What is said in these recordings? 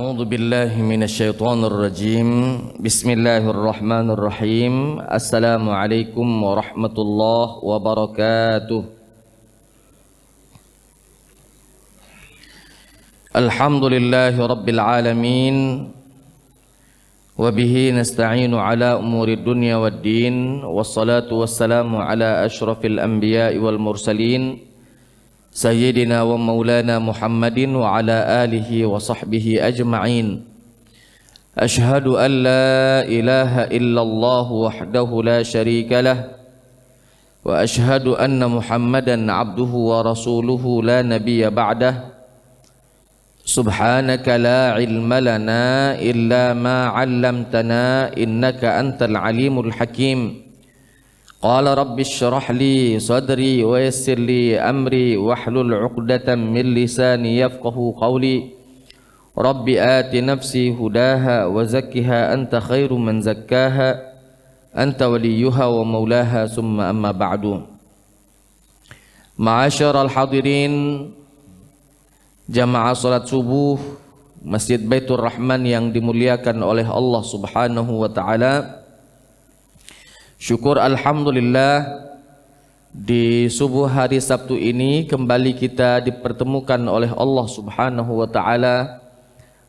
A'udzu billahi minasyaitonir rajim. Bismillahirrahmanirrahim. Assalamualaikum warahmatullahi wabarakatuh. Alhamdulillahi rabbil alamin. Wa bihi nasta'inu ala umuri dunya waddin. Wassalatu wassalamu ala asyrafil anbiya'i wal mursalin, Sayyidina wa maulana Muhammadin wa ala alihi wa sahbihi ajma'in. Ashhadu an la ilaha illallah wahdahu la sharika lah, wa ashhadu anna Muhammadan abduhu wa rasuluhu la nabiyya ba'dah. Subhanaka la ilma lana illa ma 'allamtana innaka antal alimul hakim. Qala rabbi shrah li sadri wa yassir li amri wahlul 'uqdatam min lisani yafqahu qawli. Rabbi ati nafsi hudaha wa zakkiha anta khairu man zakkaha anta waliyuha wa maulaha summa amma ba'du. Ma'asyiral hadirin, jamaah salat subuh Masjid Baitur Rahman yang dimuliakan oleh Allah Subhanahu wa taala. Syukur alhamdulillah, di subuh hari Sabtu ini kembali kita dipertemukan oleh Allah Subhanahu wa taala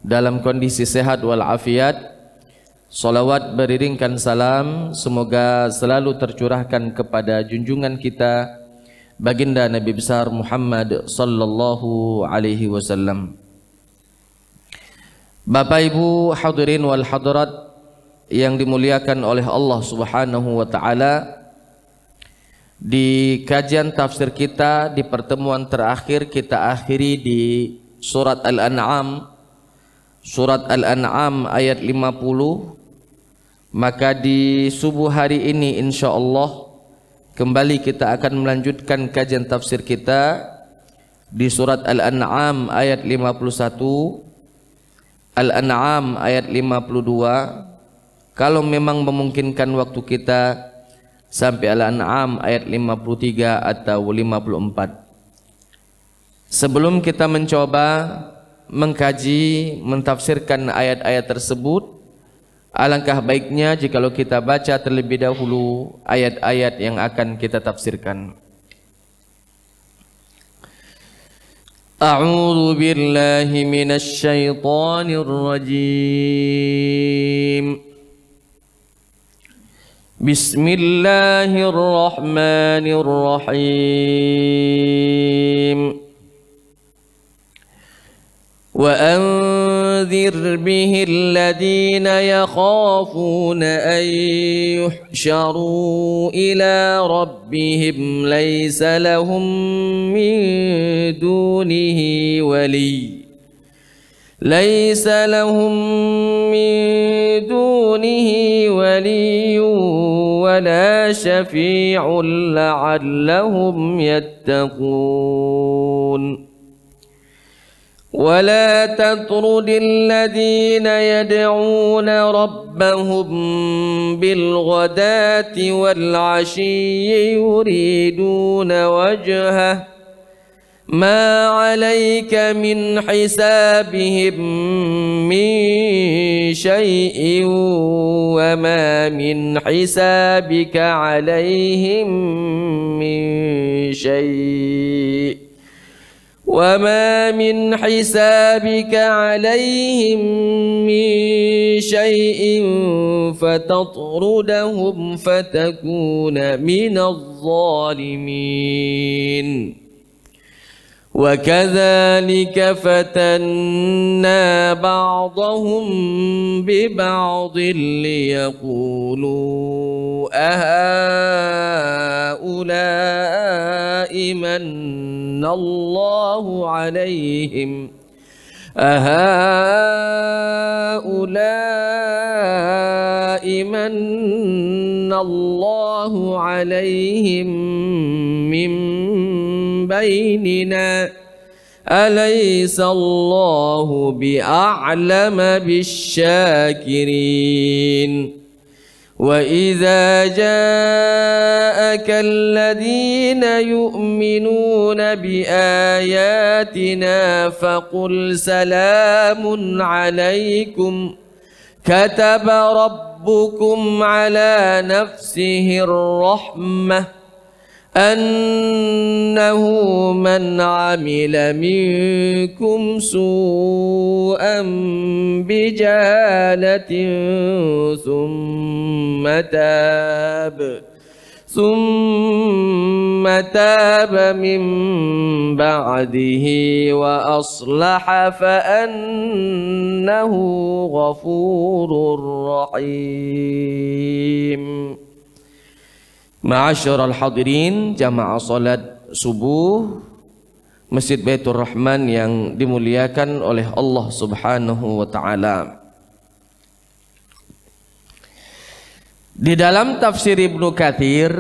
dalam kondisi sehat wal afiat. Salawat beriringkan salam semoga selalu tercurahkan kepada junjungan kita baginda Nabi besar Muhammad sallallahu alaihi wasallam. Bapak Ibu hadirin wal hadirat yang dimuliakan oleh Allah Subhanahu wa taala, di kajian tafsir kita di pertemuan terakhir kita akhiri di surat Al-An'am, surat Al-An'am ayat 50. Maka di subuh hari ini insyaallah kembali kita akan melanjutkan kajian tafsir kita di surat Al-An'am ayat 51, Al-An'am ayat 52. Kalau memang memungkinkan waktu kita sampai Al-An'am ayat 53 atau 54. Sebelum kita mencoba mengkaji, mentafsirkan ayat-ayat tersebut, alangkah baiknya jikalau kita baca terlebih dahulu ayat-ayat yang akan kita tafsirkan. A'udzu billahi minasy syaithanir rajim. Bismillahirrahmanirrahim. وأنذر به الذين يخافون أن يحشروا إلى ربهم ليس لهم من دونه ولي ولا شفيع لعلهم يتقون. ولا تطرد الذين يدعون ربهم بالغداة والعشي يريدون وجهه ما عليك من حسابهم من شيء وما من حسابك عليهم من شيء فتطردهم فتكون من الظالمين. وكذلك فتنا بعضهم ببعض ليقولوا أهؤلاء من الله عليهم من بيننا أليس الله بأعلم بالشاكرين. وإذا جاءك الذين يؤمنون بآياتنا فقل سلام عليكم كتب ربكم على نفسه الرحمة أنه من عمل منكم سوءا بجهالة ثم تاب من بعده وأصلح فأنه غفور رحيم. Ma'asyiral hadirin, jamaah salat subuh Masjid Baitur Rahman yang dimuliakan oleh Allah Subhanahu wa taala. Di dalam tafsir Ibnu Katsir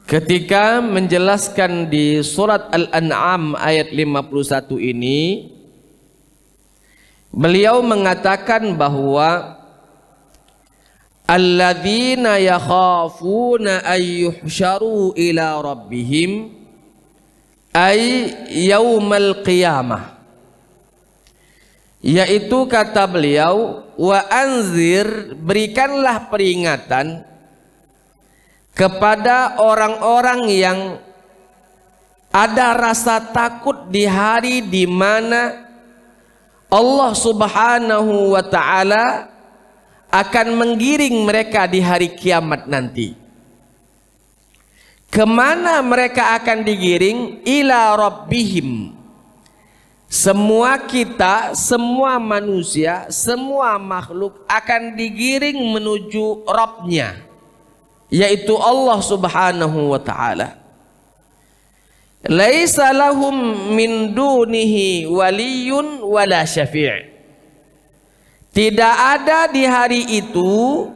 ketika menjelaskan di surat Al-An'am ayat 51 ini, beliau mengatakan bahwa alladzina yakhafuna ay yuhsyaru ila rabbihim ay yaumal qiyamah, yaitu kata beliau, wa anzir, berikanlah peringatan kepada orang-orang yang ada rasa takut di hari di mana Allah Subhanahu wa taala akan menggiring mereka di hari kiamat nanti. Kemana mereka akan digiring? Ila rabbihim. Semua kita, semua manusia, semua makhluk akan digiring menuju Rabbnya, yaitu Allah Subhanahu wa ta'ala. Laisa lahum min dunihi waliyun wala syafi'. Tidak ada di hari itu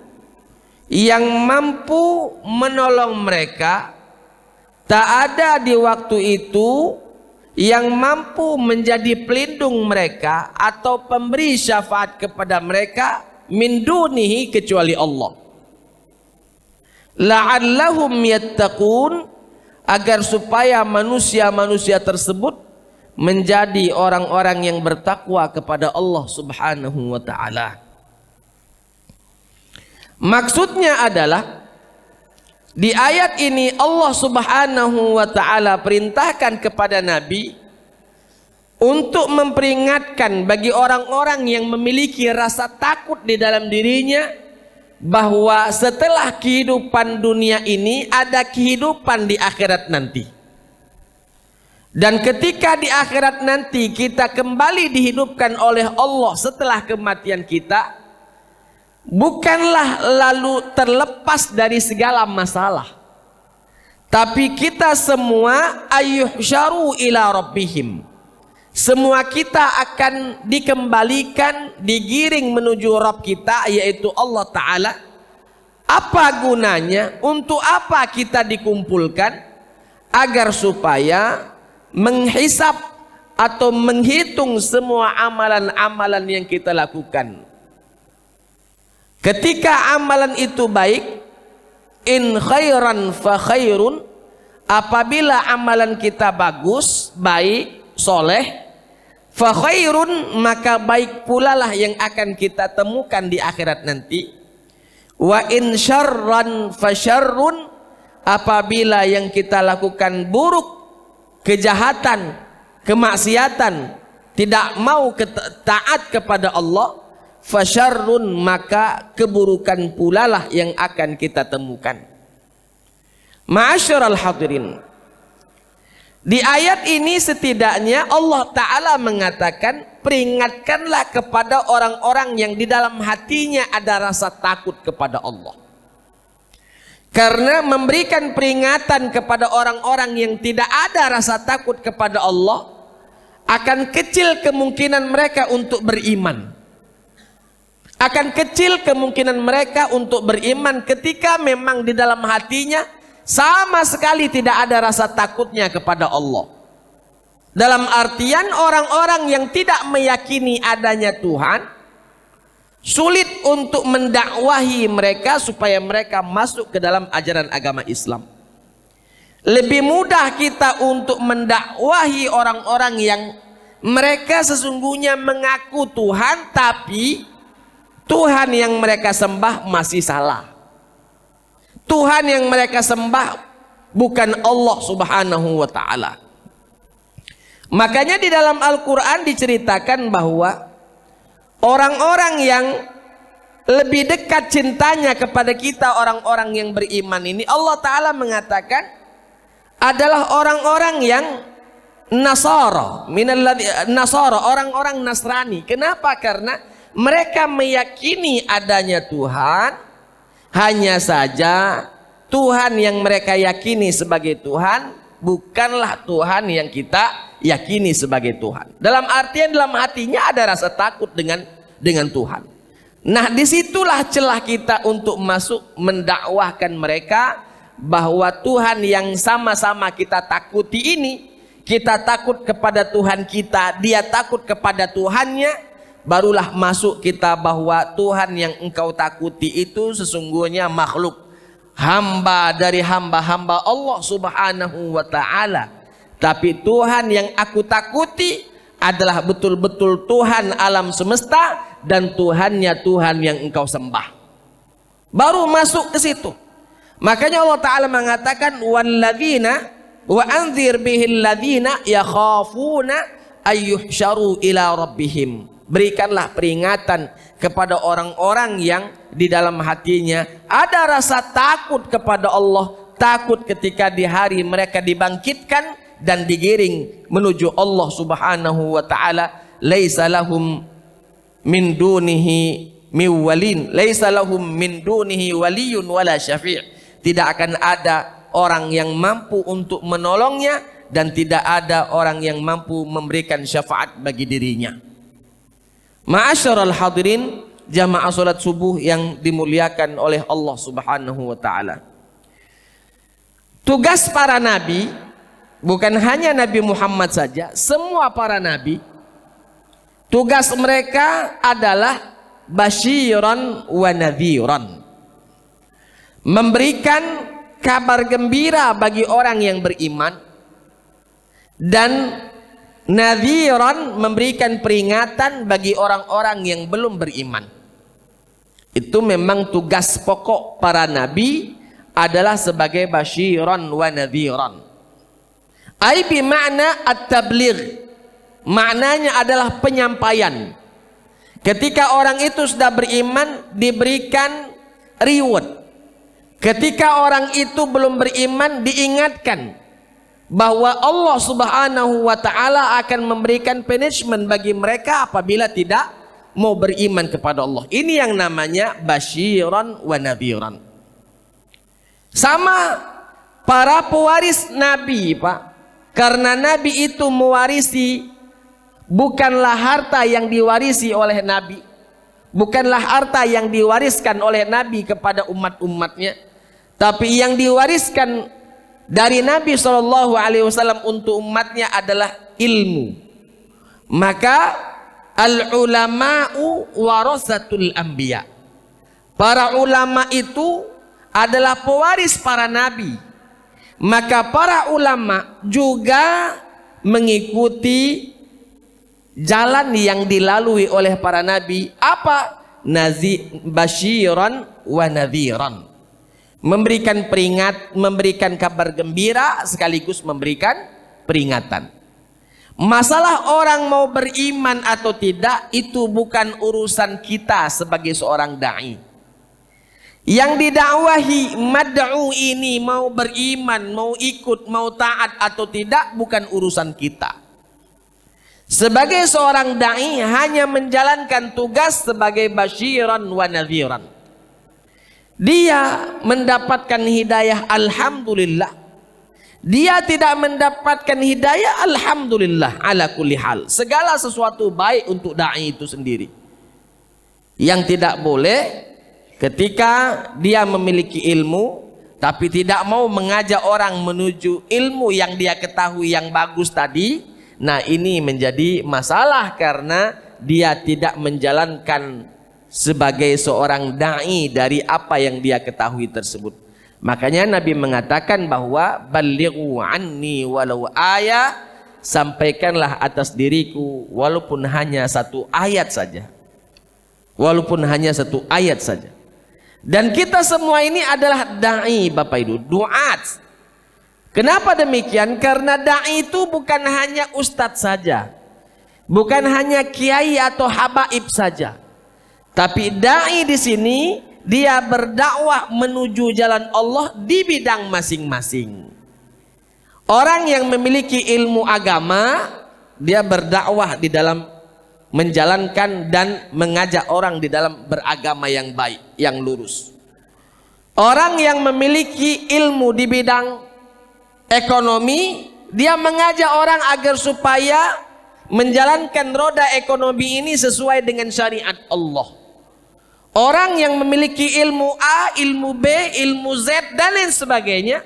yang mampu menolong mereka, tak ada di waktu itu yang mampu menjadi pelindung mereka atau pemberi syafaat kepada mereka min dunihi kecuali Allah. La'allahum yattaqun, agar supaya manusia-manusia tersebut menjadi orang-orang yang bertakwa kepada Allah Subhanahu wa ta'ala. Maksudnya adalah di ayat ini Allah Subhanahu wa ta'ala perintahkan kepada Nabi untuk memperingatkan bagi orang-orang yang memiliki rasa takut di dalam dirinya bahwa setelah kehidupan dunia ini ada kehidupan di akhirat nanti. Dan ketika di akhirat nanti kita kembali dihidupkan oleh Allah setelah kematian kita, bukanlah lalu terlepas dari segala masalah, tapi kita semua ayyuhsyaru ila rabbihim. Semua kita akan dikembalikan, digiring menuju Rabb kita, yaitu Allah Ta'ala. Apa gunanya? Untuk apa kita dikumpulkan? Agar supaya menghisap atau menghitung semua amalan-amalan yang kita lakukan. Ketika amalan itu baik, in khairan fa khairun, apabila amalan kita bagus, baik, soleh, fa khairun, maka baik pula lah yang akan kita temukan di akhirat nanti. Wa in syarran fa syarrun, apabila yang kita lakukan buruk, kejahatan, kemaksiatan, tidak mau taat kepada Allah, fasyarrun, maka keburukan pula lah yang akan kita temukan. Ma'asyiral hadirin, di ayat ini setidaknya Allah Ta'ala mengatakan, peringatkanlah kepada orang-orang yang di dalam hatinya ada rasa takut kepada Allah. Karena memberikan peringatan kepada orang-orang yang tidak ada rasa takut kepada Allah, akan kecil kemungkinan mereka untuk beriman. Akan kecil kemungkinan mereka untuk beriman ketika memang di dalam hatinya sama sekali tidak ada rasa takutnya kepada Allah. Dalam artian orang-orang yang tidak meyakini adanya Tuhan, sulit untuk mendakwahi mereka supaya mereka masuk ke dalam ajaran agama Islam. Lebih mudah kita untuk mendakwahi orang-orang yang mereka sesungguhnya mengaku Tuhan, tapi Tuhan yang mereka sembah masih salah. Tuhan yang mereka sembah bukan Allah Subhanahu wa ta'ala. Makanya di dalam Al-Quran diceritakan bahwa orang-orang yang lebih dekat cintanya kepada kita, orang-orang yang beriman ini, Allah Ta'ala mengatakan adalah orang-orang yang Nasara, orang-orang Nasrani. Kenapa? Karena mereka meyakini adanya Tuhan, hanya saja Tuhan yang mereka yakini sebagai Tuhan bukanlah Tuhan yang kita yakini sebagai Tuhan. Dalam artian dalam hatinya ada rasa takut dengan Tuhan. Nah, disitulah celah kita untuk masuk mendakwahkan mereka bahwa Tuhan yang sama-sama kita takuti ini, kita takut kepada Tuhan kita, dia takut kepada Tuhannya, barulah masuk kita bahwa Tuhan yang engkau takuti itu sesungguhnya makhluk, hamba dari hamba-hamba Allah Subhanahu wa ta'ala. Tapi Tuhan yang aku takuti adalah betul-betul Tuhan alam semesta dan Tuhannya Tuhan yang engkau sembah. Baru masuk ke situ. Makanya Allah Ta'ala mengatakan walladzina wa anzir bihil ladzina yakhafuna ayyuhsyaru ila rabbihim. Berikanlah peringatan kepada orang-orang yang di dalam hatinya ada rasa takut kepada Allah, takut ketika di hari mereka dibangkitkan dan digiring menuju Allah Subhanahu wa ta'ala. Laisa lahum min dunihi miwalin, laisa lahum min dunihi waliyun wala syafi'. Tidak akan ada orang yang mampu untuk menolongnya dan tidak ada orang yang mampu memberikan syafaat bagi dirinya. Ma'asyiral hadirin, jamaah salat subuh yang dimuliakan oleh Allah Subhanahu wa ta'ala. Tugas para nabi, bukan hanya Nabi Muhammad saja, semua para nabi, tugas mereka adalah basyiran wa nadhiran. Memberikan kabar gembira bagi orang yang beriman, dan nadhiran, memberikan peringatan bagi orang-orang yang belum beriman. Itu memang tugas pokok para nabi adalah sebagai basyiran wa nadhiran. Ai bi makna at-tabligh. Maknanya adalah penyampaian. Ketika orang itu sudah beriman diberikan reward. Ketika orang itu belum beriman diingatkan bahwa Allah Subhanahu wa ta'ala akan memberikan punishment bagi mereka apabila tidak mau beriman kepada Allah. Ini yang namanya basyiran wa nadhiran. Sama para pewaris nabi, Pak. Karena nabi itu mewarisi bukanlah harta yang diwarisi oleh nabi, bukanlah harta yang diwariskan oleh nabi kepada umat-umatnya, tapi yang diwariskan dari Nabi SAW untuk umatnya adalah ilmu. Maka al-ulama'u warasatul anbiya. Para ulama itu adalah pewaris para nabi. Maka para ulama juga mengikuti jalan yang dilalui oleh para nabi. Apa? Basyiran wa nadhiran. Memberikan memberikan kabar gembira sekaligus memberikan peringatan. Masalah orang mau beriman atau tidak itu bukan urusan kita sebagai seorang dai. Yang didakwahi mad'u ini mau beriman, mau ikut, mau taat atau tidak bukan urusan kita. Sebagai seorang dai hanya menjalankan tugas sebagai basyiran wa nadhiran. Dia mendapatkan hidayah, alhamdulillah. Dia tidak mendapatkan hidayah, alhamdulillah ala kulli hal. Segala sesuatu baik untuk dai itu sendiri. Yang tidak boleh ketika dia memiliki ilmu tapi tidak mau mengajak orang menuju ilmu yang dia ketahui yang bagus tadi. Nah, ini menjadi masalah karena dia tidak menjalankan sebagai seorang dai dari apa yang dia ketahui tersebut. Makanya Nabi mengatakan bahwa balighu anni walau ayat, sampaikanlah atas diriku walaupun hanya satu ayat saja. Walaupun hanya satu ayat saja. Dan kita semua ini adalah dai, Bapak Ibu, duat. Kenapa demikian? Karena dai itu bukan hanya ustadz saja, bukan hanya kiai atau habaib saja. Tapi dai di sini dia berdakwah menuju jalan Allah di bidang masing-masing. Orang yang memiliki ilmu agama, dia berdakwah di dalam menjalankan dan mengajak orang di dalam beragama yang baik, yang lurus. Orang yang memiliki ilmu di bidang ekonomi, dia mengajak orang agar supaya menjalankan roda ekonomi ini sesuai dengan syariat Allah. Orang yang memiliki ilmu A, ilmu B, ilmu Z dan lain sebagainya,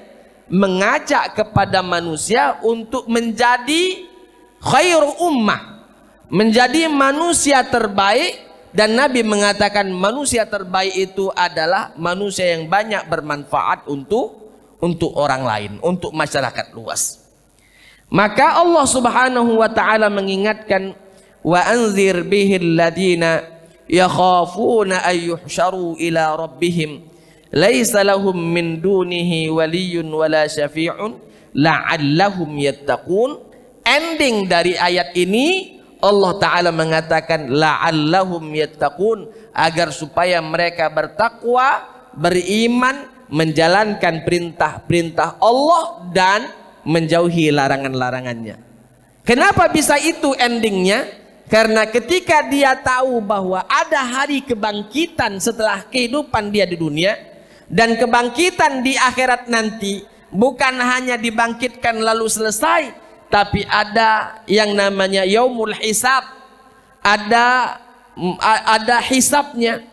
mengajak kepada manusia untuk menjadi khairu ummah, menjadi manusia terbaik. Dan Nabi mengatakan manusia terbaik itu adalah manusia yang banyak bermanfaat untuk orang lain, untuk masyarakat luas. Maka Allah Subhanahu wa taala mengingatkan, wa anzir bihil ladina yakhafuna ay yuhsyaru ila rabbihim laisa lahum min dunihi waliyyun wala syafi'un la'allahum yattaqun. Ending dari ayat ini Allah Ta'ala mengatakan la'allahum yattaqun, agar supaya mereka bertakwa, beriman, menjalankan perintah-perintah Allah dan menjauhi larangan-larangannya. Kenapa bisa itu endingnya? Karena ketika dia tahu bahwa ada hari kebangkitan setelah kehidupan dia di dunia, dan kebangkitan di akhirat nanti bukan hanya dibangkitkan lalu selesai, tapi ada yang namanya yaumul hisab, ada hisabnya,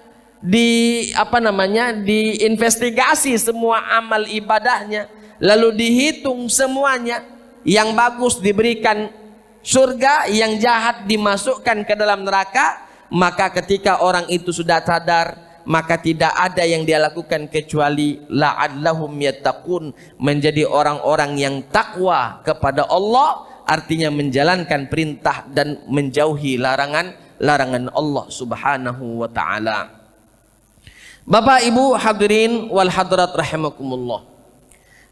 diinvestigasi semua amal ibadahnya, lalu dihitung semuanya. Yang bagus diberikan surga, yang jahat dimasukkan ke dalam neraka. Maka ketika orang itu sudah sadar, maka tidak ada yang dia lakukan kecuali la'allahum yattaqun, menjadi orang-orang yang takwa kepada Allah, artinya menjalankan perintah dan menjauhi larangan Allah Subhanahu wa taala. Bapak Ibu hadirin wal hadirat rahimakumullah.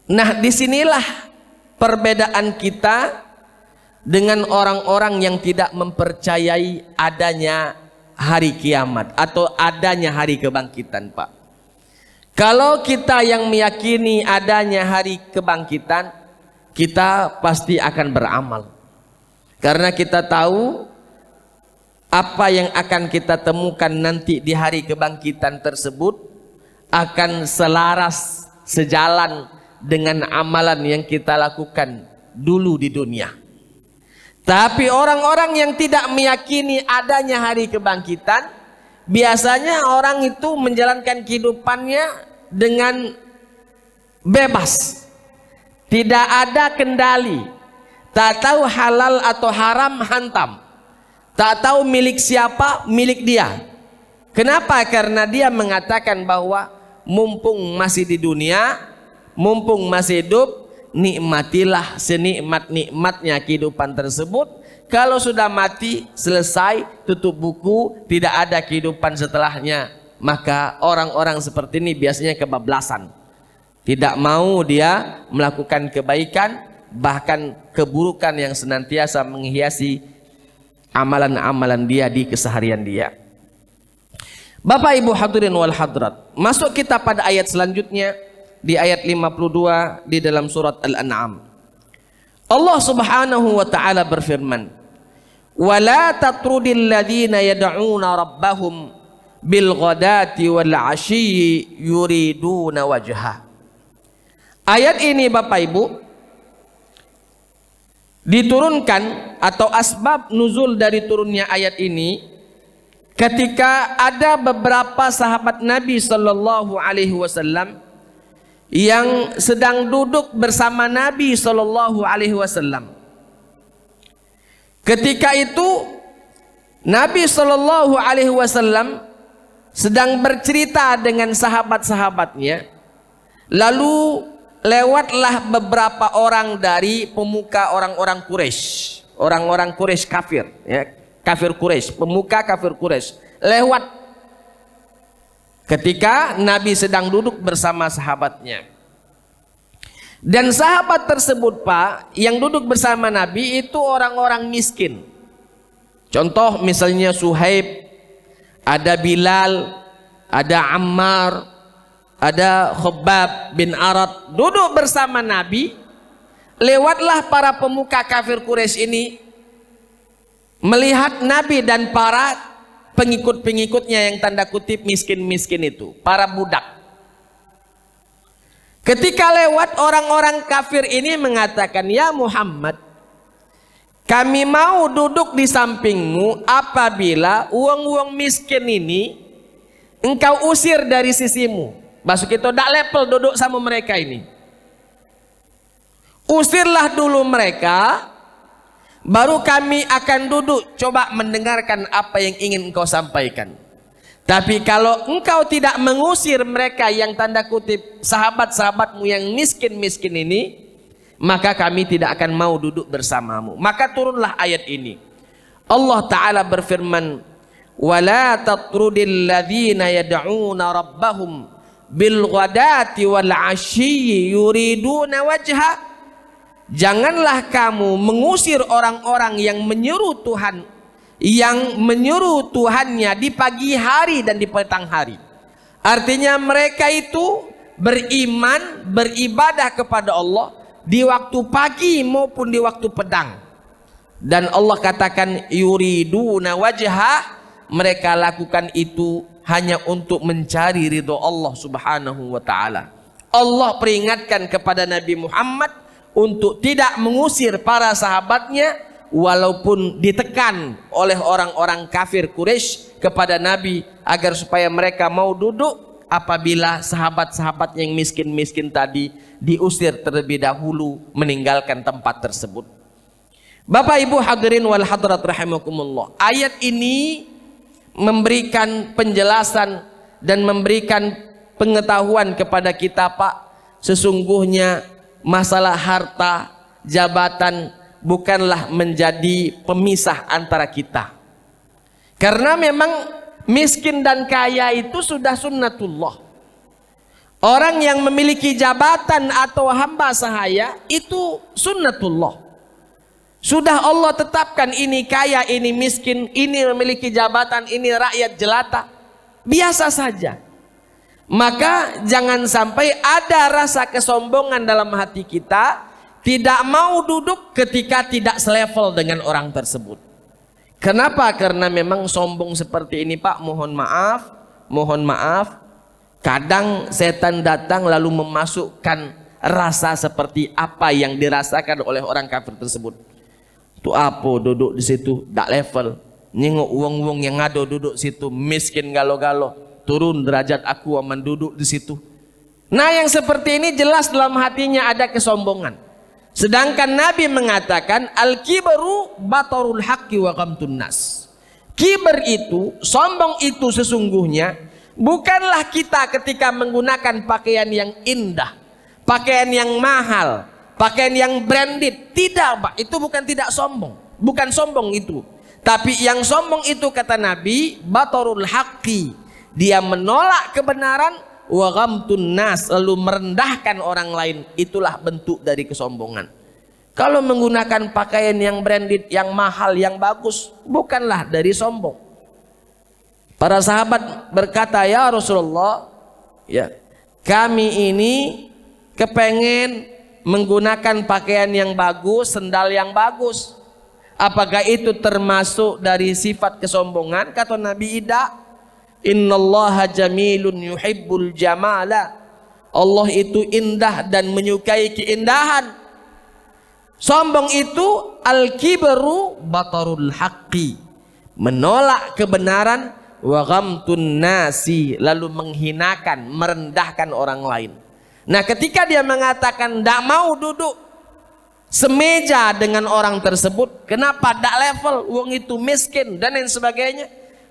Nah, disinilah perbedaan kita dengan orang-orang yang tidak mempercayai adanya hari kiamat atau adanya hari kebangkitan, Pak. Kalau kita yang meyakini adanya hari kebangkitan, kita pasti akan beramal. Karena kita tahu apa yang akan kita temukan nanti di hari kebangkitan tersebut akan selaras, sejalan dengan amalan yang kita lakukan dulu di dunia. Tapi orang-orang yang tidak meyakini adanya hari kebangkitan, biasanya orang itu menjalankan kehidupannya dengan bebas, tidak ada kendali, tak tahu halal atau haram hantam, tak tahu milik siapa, milik dia. Kenapa? Karena dia mengatakan bahwa mumpung masih di dunia, mumpung masih hidup, nikmatilah senikmat-nikmatnya kehidupan tersebut. Kalau sudah mati, selesai, tutup buku, tidak ada kehidupan setelahnya. Maka orang-orang seperti ini biasanya kebablasan, tidak mau dia melakukan kebaikan, bahkan keburukan yang senantiasa menghiasi amalan-amalan dia di keseharian dia. Bapak Ibu hadirin wal hadirat, masuk kita pada ayat selanjutnya, di ayat 52 di dalam surat Al-An'am. Allah Subhanahu wa taala berfirman, "Wala tatrudil ladzina yad'una rabbahum bil ghadati wal 'ashyi yuriduna wajha." Ayat ini Bapak Ibu diturunkan, atau asbab nuzul dari turunnya ayat ini ketika ada beberapa sahabat Nabi sallallahu alaihi wasallam yang sedang duduk bersama Nabi sallallahu alaihi wasallam. Ketika itu Nabi sallallahu alaihi wasallam sedang bercerita dengan sahabat-sahabatnya, lalu lewatlah beberapa orang dari pemuka orang-orang Quraisy, orang-orang Quraisy kafir, ya, kafir Quraisy, pemuka kafir Quraisy, lewat ketika Nabi sedang duduk bersama sahabatnya. Dan sahabat tersebut, Pak, yang duduk bersama Nabi itu orang-orang miskin. Contoh misalnya Suhaib, ada Bilal, ada Ammar, ada Khabbab bin Arad duduk bersama Nabi. Lewatlah para pemuka kafir Quraisy ini melihat Nabi dan para pengikut-pengikutnya yang tanda kutip miskin-miskin itu, para budak. Ketika lewat, orang-orang kafir ini mengatakan, "Ya Muhammad, kami mau duduk di sampingmu apabila uang-uang miskin ini engkau usir dari sisimu." Masuk itu tak level duduk sama mereka ini. Usirlah dulu mereka, baru kami akan duduk coba mendengarkan apa yang ingin engkau sampaikan. Tapi kalau engkau tidak mengusir mereka yang tanda kutip sahabat-sahabatmu yang miskin-miskin ini, maka kami tidak akan mau duduk bersamamu. Maka turunlah ayat ini. Allah Ta'ala berfirman, "Wala tatrudil ladzina yad'una rabbahum bil ghadati wal 'ashyi yuriduna wajha." Janganlah kamu mengusir orang-orang yang menyeru Tuhan, yang menyeru Tuhannya di pagi hari dan di petang hari. Artinya mereka itu beriman, beribadah kepada Allah di waktu pagi maupun di waktu pedang. Dan Allah katakan yuriduna wajha, mereka lakukan itu hanya untuk mencari ridho Allah Subhanahu wa taala. Allah peringatkan kepada Nabi Muhammad untuk tidak mengusir para sahabatnya walaupun ditekan oleh orang-orang kafir Quraisy kepada Nabi agar supaya mereka mau duduk apabila sahabat-sahabat yang miskin-miskin tadi diusir terlebih dahulu meninggalkan tempat tersebut. Bapak Ibu hadirin wal hadirat rahimakumullah. Ayat ini memberikan penjelasan dan memberikan pengetahuan kepada kita, Pak, sesungguhnya masalah harta, jabatan bukanlah menjadi pemisah antara kita. Karena memang miskin dan kaya itu sudah sunnatullah. Orang yang memiliki jabatan atau hamba sahaya itu sunnatullah. Sudah Allah tetapkan ini kaya, ini miskin, ini memiliki jabatan, ini rakyat jelata. Biasa saja. Maka jangan sampai ada rasa kesombongan dalam hati kita, tidak mau duduk ketika tidak selevel dengan orang tersebut. Kenapa? Karena memang sombong seperti ini, Pak, mohon maaf, kadang setan datang lalu memasukkan rasa seperti apa yang dirasakan oleh orang kafir tersebut. Tu apa duduk di situ, tak level, nyengok uang-uang yang ada duduk situ, miskin galo-galo, turun derajat aku aman duduk di situ. Nah, yang seperti ini jelas dalam hatinya ada kesombongan. Sedangkan Nabi mengatakan al-kibru batarul haqqi wa ghamtun nas. Kiber itu, sombong itu sesungguhnya bukanlah kita ketika menggunakan pakaian yang indah, pakaian yang mahal, pakaian yang branded. Tidak, Pak, itu bukan tidak sombong. Bukan sombong itu. Tapi yang sombong itu kata Nabi batarul haqqi. Dia menolak kebenaran, wa ghamtun nas, lalu merendahkan orang lain. Itulah bentuk dari kesombongan. Kalau menggunakan pakaian yang branded, yang mahal, yang bagus, bukanlah dari sombong. Para sahabat berkata, "Ya Rasulullah, ya, kami ini kepengen menggunakan pakaian yang bagus, sendal yang bagus. Apakah itu termasuk dari sifat kesombongan?" Kata Nabi, "Tidak. Innallaha jamilun yuhibbul jamala." Allah itu indah dan menyukai keindahan. Sombong itu al-kibru batarul haqqi, menolak kebenaran, wa ghamtun nasi, lalu menghinakan, merendahkan orang lain. Nah, ketika dia mengatakan tidak mau duduk semeja dengan orang tersebut, kenapa tidak level, wong itu miskin dan lain sebagainya,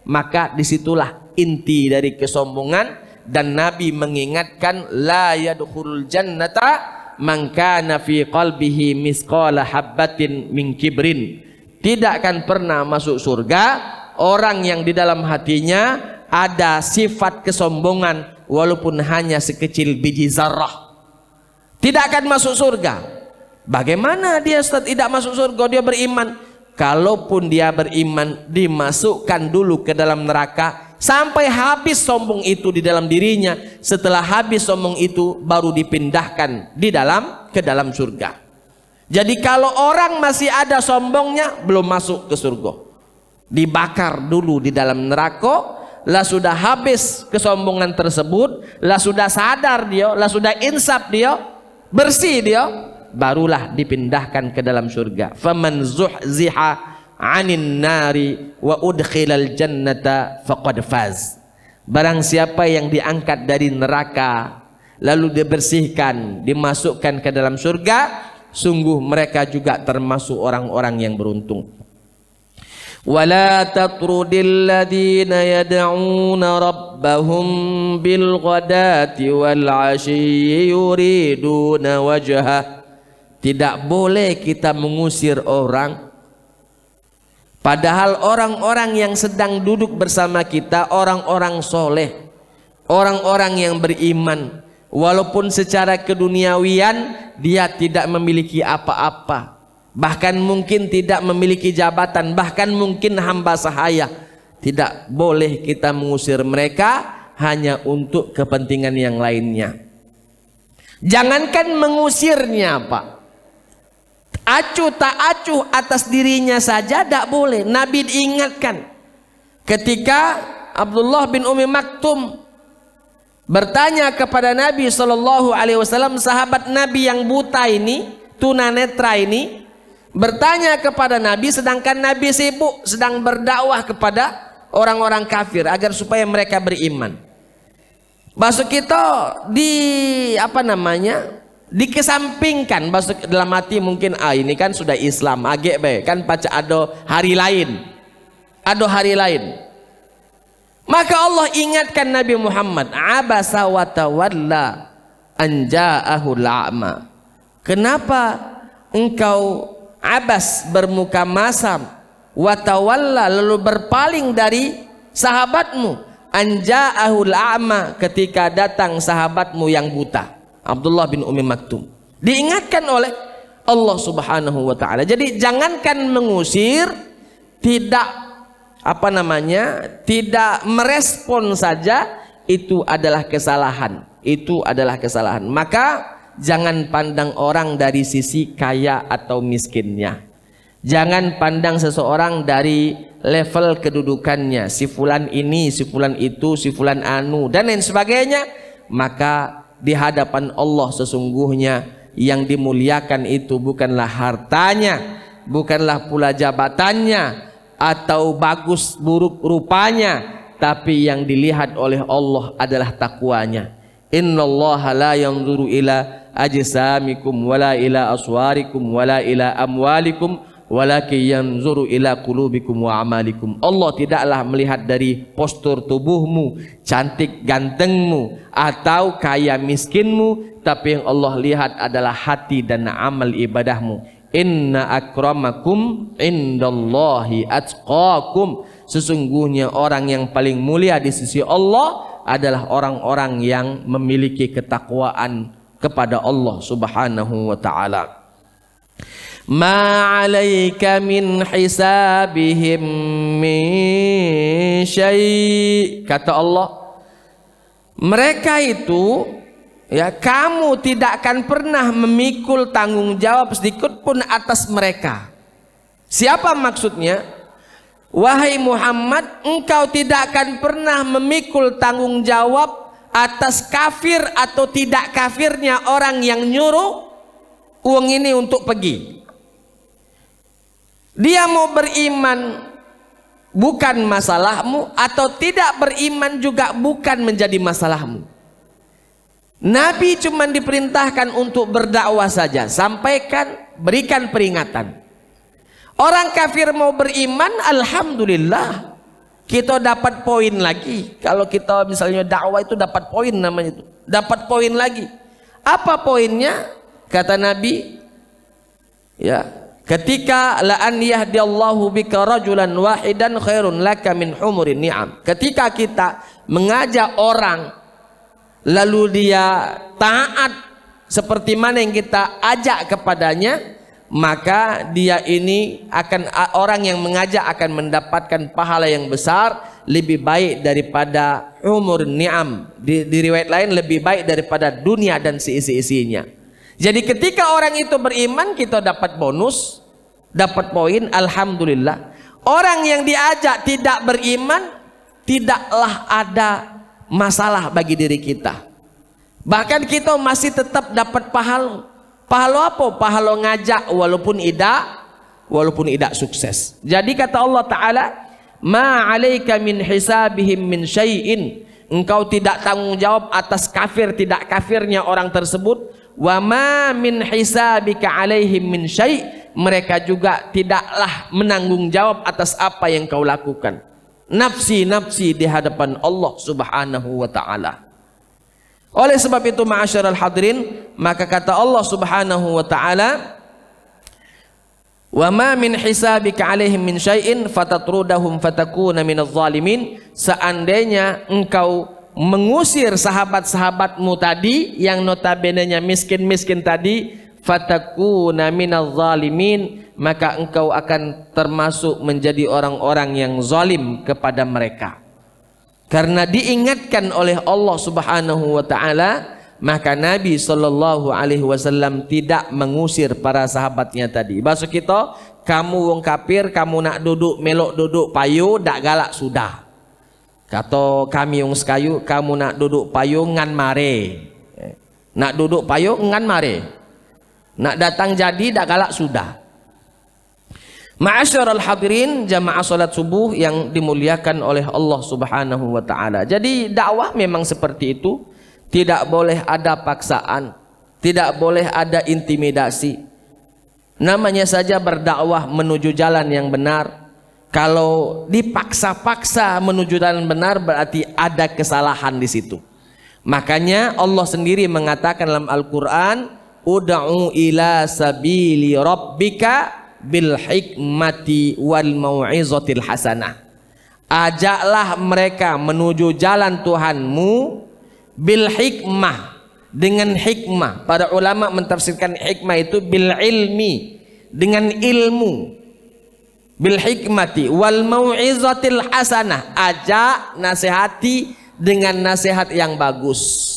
maka disitulah inti dari kesombongan. Dan Nabi mengingatkan, la yadkhulul jannata man kana fi qalbihi misqala habbatin min kibrin. Tidak akan pernah masuk surga orang yang di dalam hatinya ada sifat kesombongan walaupun hanya sekecil biji zarrah. Tidak akan masuk surga. Bagaimana dia tidak masuk surga? Dia beriman. Kalaupun dia beriman, dimasukkan dulu ke dalam neraka sampai habis sombong itu di dalam dirinya. Setelah habis sombong itu baru dipindahkan ke dalam surga. Jadi kalau orang masih ada sombongnya, belum masuk ke surga. Dibakar dulu di dalam neraka, lah sudah habis kesombongan tersebut, lah sudah sadar dia, lah sudah insaf dia, bersih dia, barulah dipindahkan ke dalam surga. Faman zuhziha 'anil nari wa udkhilal jannata faqad faz. Barang siapa yang diangkat dari neraka lalu dibersihkan, dimasukkan ke dalam surga, sungguh mereka juga termasuk orang-orang yang beruntung. Wala tatrudil ladzina yad'una rabbahum bil ghadati wal 'ashyi yuriduna wajhah. Tidak boleh kita mengusir orang, padahal orang-orang yang sedang duduk bersama kita orang-orang soleh, orang-orang yang beriman, walaupun secara keduniawian dia tidak memiliki apa-apa, bahkan mungkin tidak memiliki jabatan, bahkan mungkin hamba sahaya. Tidak boleh kita mengusir mereka hanya untuk kepentingan yang lainnya. Jangankan mengusirnya, Pak, acuh tak acuh atas dirinya saja tidak boleh. Nabi diingatkan ketika Abdullah bin Ummi Maktum bertanya kepada Nabi SAW, sahabat Nabi yang buta ini, tunanetra ini, bertanya kepada Nabi sedangkan Nabi sibuk sedang berdakwah kepada orang-orang kafir agar supaya mereka beriman. Masuk kita dikesampingkan, masuk dalam hati mungkin ini kan sudah Islam agak baik kan, baca ada hari lain, maka Allah ingatkan Nabi Muhammad, abasa wa tawalla an ja'ahul a'ma. Kenapa engkau abas, bermuka masam, wa tawalla, lalu berpaling dari sahabatmu, an ja'ahul a'ma, ketika datang sahabatmu yang buta, Abdullah bin Ummi Maktum. Diingatkan oleh Allah Subhanahu wa taala. Jadi jangankan mengusir, tidak tidak merespon saja, itu adalah kesalahan. Maka jangan pandang orang dari sisi kaya atau miskinnya. Jangan pandang seseorang dari level kedudukannya, si fulan ini, si fulan itu, si fulan anu dan lain sebagainya. Maka di hadapan Allah sesungguhnya yang dimuliakan itu bukanlah hartanya, bukanlah pula jabatannya atau bagus buruk rupanya, tapi yang dilihat oleh Allah adalah takwanya. Innallaha la yanzuru ila ajsamikum wala ila aswarikum wala ila amwalikum walakin yanzuru ila qulubikum wa amalikum. Allah tidaklah melihat dari postur tubuhmu, cantik gantengmu atau kaya miskinmu, tapi yang Allah lihat adalah hati dan amal ibadahmu. Inna akramakum indallahi atqakum. Sesungguhnya orang yang paling mulia di sisi Allah adalah orang-orang yang memiliki ketakwaan kepada Allah Subhanahu wa taala. Ma 'alaika min hisabihim min syai'. Kata Allah, mereka itu, ya, kamu tidak akan pernah memikul tanggung jawab sedikit pun atas mereka. Siapa maksudnya? Wahai Muhammad, engkau tidak akan pernah memikul tanggung jawab atas kafir atau tidak kafirnya orang yang nyuruh uang ini untuk pergi. Dia mau beriman bukan masalahmu, atau tidak beriman juga bukan menjadi masalahmu. Nabi cuma diperintahkan untuk berdakwah saja, sampaikan, berikan peringatan. Orang kafir mau beriman, alhamdulillah. kita dapat poin lagi. Kalau kita misalnya dakwah itu dapat poin namanya itu. Dapat poin lagi. Apa poinnya? Kata Nabi, ya, ketika la an yahdiyallahu bika rajulan wahidan khairun laka min humurin ni'am. Ketika kita mengajak orang lalu dia taat seperti mana yang kita ajak kepadanya, maka dia ini akan, orang yang mengajak akan mendapatkan pahala yang besar lebih baik daripada umur ni'am. Di riwayat lain lebih baik daripada dunia dan seisi-isinya. Jadi ketika orang itu beriman, kita dapat bonus, dapat poin, alhamdulillah. Orang yang diajak tidak beriman, tidaklah ada masalah bagi diri kita. Bahkan kita masih tetap dapat pahala. Pahala apa? Pahala ngajak walaupun tidak sukses. Jadi kata Allah Ta'ala, ma 'alaika min hisabihim min syai'in. Engkau tidak tanggung jawab atas kafir tidak kafirnya orang tersebut. Wa ma min hisabika 'alaihim min syai'. Mereka juga tidaklah menanggung jawab atas apa yang kau lakukan. Nafsi di hadapan Allah Subhanahu wa Ta'ala. Oleh sebab itu ma'asyiral hadirin, maka kata Allah Subhanahu wa Ta'ala, wa ma min hisabika 'alaihim min syai'in fatatrudahum fatakuna minadh dhalimin. Seandainya engkau mengusir sahabat-sahabatmu tadi yang notabene-nya miskin-miskin tadi, fatakuna minadh dhalimin, maka engkau akan termasuk menjadi orang-orang yang zalim kepada mereka. Karena diingatkan oleh Allah Subhanahu wa Ta'ala, maka Nabi Sallallahu Alaihi Wasallam tidak mengusir para sahabatnya tadi. Maksud kita, kamu wong kafir, kamu nak duduk melok duduk payu, dak galak sudah. Kata kami wong sekayu, kamu nak duduk payu ngan mare. Nak duduk payu ngan mare. Nak datang jadi dak galak sudah. Ma'asyiral hadirin jamaah salat subuh yang dimuliakan oleh Allah Subhanahu wa Ta'ala. Jadi dakwah memang seperti itu. Tidak boleh ada paksaan, tidak boleh ada intimidasi. Namanya saja berdakwah menuju jalan yang benar. Kalau dipaksa-paksa menuju jalan benar berarti ada kesalahan di situ. Makanya Allah sendiri mengatakan dalam Al-Qur'an, ud'u ila sabili rabbika bil hikmati wal mau'izatil hasanah. Ajaklah mereka menuju jalan Tuhanmu bil hikmah, dengan hikmah. Para ulama mentafsirkan hikmah itu bil ilmi, dengan ilmu. Bil hikmati wal mau'izatil hasanah. Ajak, nasihati dengan nasihat yang bagus.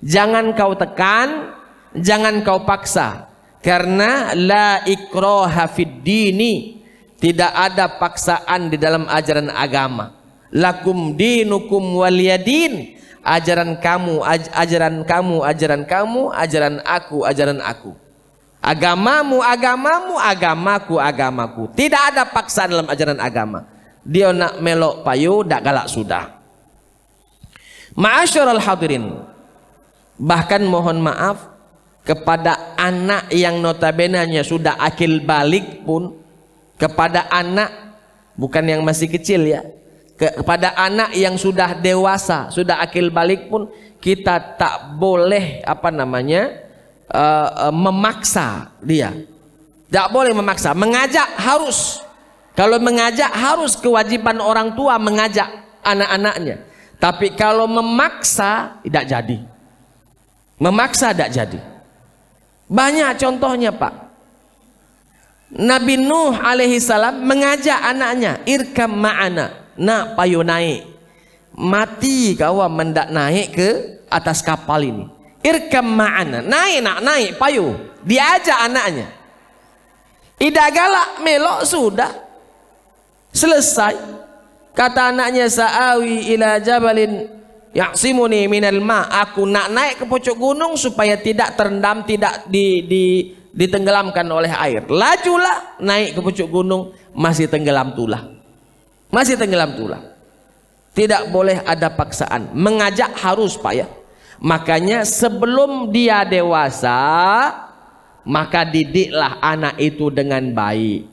Jangan kau tekan, jangan kau paksa. Karena la ikraha fid dini, tidak ada paksaan di dalam ajaran agama. Lakum dinukum waliyadin, ajaran kamu, ajaran kamu, ajaran kamu, ajaran aku, ajaran aku. Agamamu, agamamu, agamaku, agamaku. Tidak ada paksaan dalam ajaran agama. Dia nak melok payu, dak galak sudah. Ma'asyiral hadirin, bahkan mohon maaf, kepada anak yang notabenanya sudah akil balik pun, kepada anak bukan yang masih kecil ya, kepada anak yang sudah dewasa, sudah akil balik pun, kita tak boleh memaksa dia. Tak boleh memaksa. Mengajak harus. Kalau mengajak harus kewajiban orang tua mengajak anak-anaknya. Tapi kalau memaksa tidak jadi. Memaksa tidak jadi. Banyak contohnya Pak. Nabi Nuh alaihi salam mengajak anaknya, irkam ma'ana, nak payu naik. Mati kau mendak naik ke atas kapal ini. Irkam ma'ana, naik payu. Diajak anaknya. Ida galak melok sudah. Selesai. Kata anaknya, sa'awi ila jabalin ya'simuni minal ma. Aku nak naik ke pucuk gunung supaya tidak terendam, tidak ditenggelamkan oleh air. Lajulah naik ke pucuk gunung, masih tenggelam tulah. Masih tenggelam tulah. Tidak boleh ada paksaan. Mengajak harus Pak ya. Makanya sebelum dia dewasa, maka didiklah anak itu dengan baik.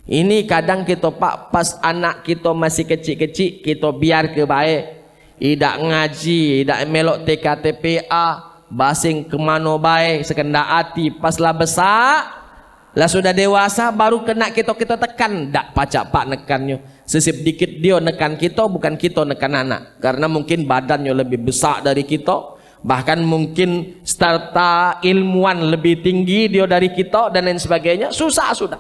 Ini kadang kita Pak, pas anak kita masih kecil-kecil, kita biar ke baik. Tidak ngaji, tidak melok TKTPA, basing kemana baik, sekendak hati. Pas lah besar, lah sudah dewasa, baru kena kita tekan. Tak pacak Pak nekannya. Sesip dikit dia nekan kita, bukan kita nekan anak. Karena mungkin badannya lebih besar dari kita. Bahkan mungkin starta ilmuwan lebih tinggi dia dari kita dan lain sebagainya. Susah sudah.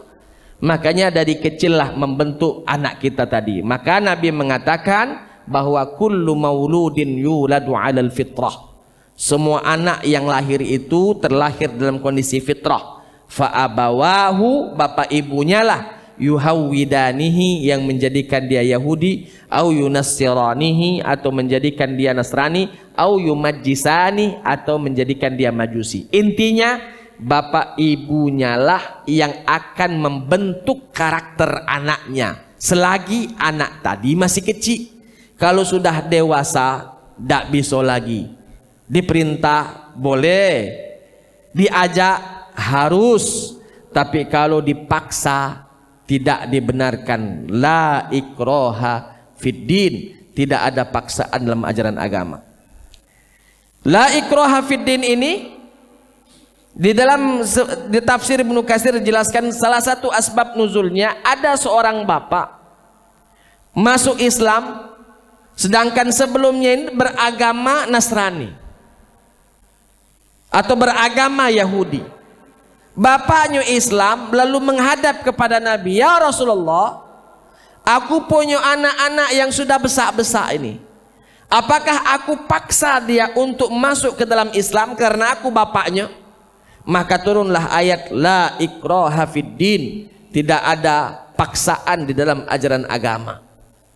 Makanya dari kecillah membentuk anak kita tadi. Maka Nabi mengatakan bahwa kullu mauludin yuladu 'alal fitrah. Semua anak yang lahir itu terlahir dalam kondisi fitrah. Fa abawahu, bapak ibunya lah, yuhawwidanihi, yang menjadikan dia Yahudi, au yunassiranihi, atau menjadikan dia Nasrani, au yumajjisani, atau menjadikan dia Majusi. Intinya bapak ibunya lah yang akan membentuk karakter anaknya selagi anak tadi masih kecil. Kalau sudah dewasa tidak bisa lagi. Diperintah boleh, diajak harus, tapi kalau dipaksa tidak dibenarkan. La ikraha fiddin, tidak ada paksaan dalam ajaran agama. La ikraha fiddin ini di tafsir Ibnu Katsir dijelaskan salah satu asbab nuzulnya ada seorang bapak masuk Islam sedangkan sebelumnya ini beragama Nasrani atau beragama Yahudi. Bapaknya Islam lalu menghadap kepada Nabi, "Ya Rasulullah, aku punya anak-anak yang sudah besar-besar ini. Apakah aku paksa dia untuk masuk ke dalam Islam karena aku bapaknya?" Maka turunlah ayat la ikraha fiddin, tidak ada paksaan di dalam ajaran agama.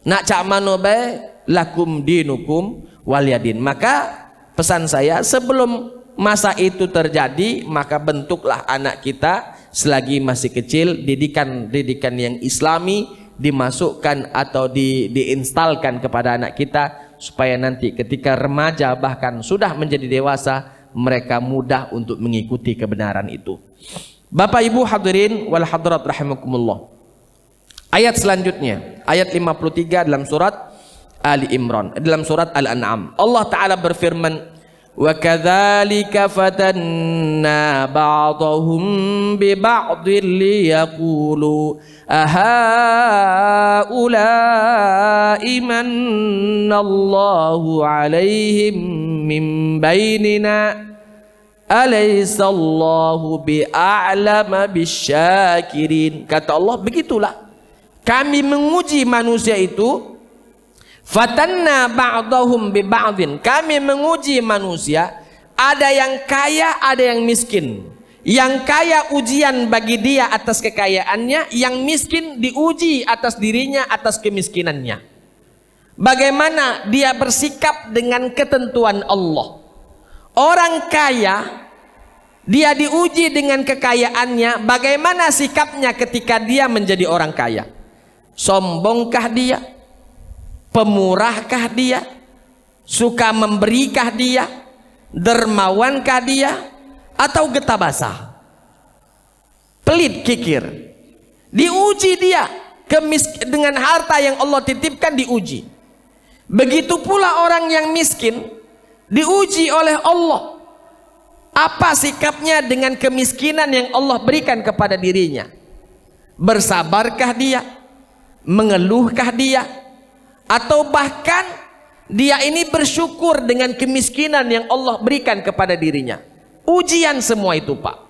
Nak cak mano bae lakum dinukum waliyadin. Maka pesan saya, sebelum masa itu terjadi, maka bentuklah anak kita selagi masih kecil, didikan yang islami dimasukkan atau diinstalkan kepada anak kita, supaya nanti ketika remaja bahkan sudah menjadi dewasa mereka mudah untuk mengikuti kebenaran itu. Bapak Ibu hadirin wal hadirat rahimakumullah. Ayat selanjutnya, ayat 53 dalam surat Ali Imran, dalam surat Al-An'am. Allah Ta'ala berfirman, "Wa kadzalika fatanna ba'dahum bi ba'dhin liyaqulu ahaula'i manallahu 'alaihim min bainina alaysallahu bi'a'lama bisyakirin." Kata Allah, begitulah kami menguji manusia itu. Fatanna ba'dahum bi ba'dhin, kami menguji manusia, ada yang kaya, ada yang miskin. Yang kaya ujian bagi dia atas kekayaannya, yang miskin diuji atas dirinya atas kemiskinannya. Bagaimana dia bersikap dengan ketentuan Allah. Orang kaya dia diuji dengan kekayaannya, bagaimana sikapnya ketika dia menjadi orang kaya. Sombongkah dia? Pemurahkah dia? Suka memberikah dia? Dermawankah dia? Atau getah basah? Pelit kikir? Diuji dia dengan harta yang Allah titipkan, diuji. Begitu pula orang yang miskin diuji oleh Allah. Apa sikapnya dengan kemiskinan yang Allah berikan kepada dirinya? Bersabarkah dia? Mengeluhkah dia? Atau bahkan dia ini bersyukur dengan kemiskinan yang Allah berikan kepada dirinya? Ujian semua itu, Pak.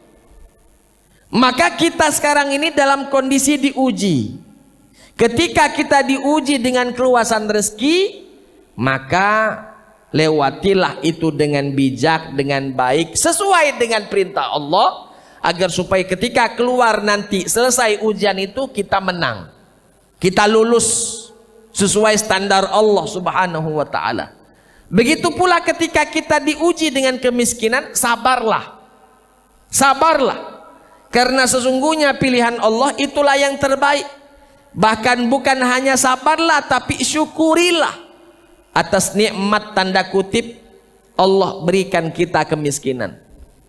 Maka kita sekarang ini dalam kondisi diuji. Ketika kita diuji dengan keluasan rezeki, maka lewatilah itu dengan bijak, dengan baik, sesuai dengan perintah Allah, agar supaya ketika keluar nanti selesai ujian itu kita menang, kita lulus sesuai standar Allah Subhanahu wa ta'ala. Begitu pula ketika kita diuji dengan kemiskinan, sabarlah. Sabarlah. Karena sesungguhnya pilihan Allah itulah yang terbaik. Bahkan bukan hanya sabarlah, tapi syukurilah atas nikmat tanda kutip Allah berikan kita kemiskinan.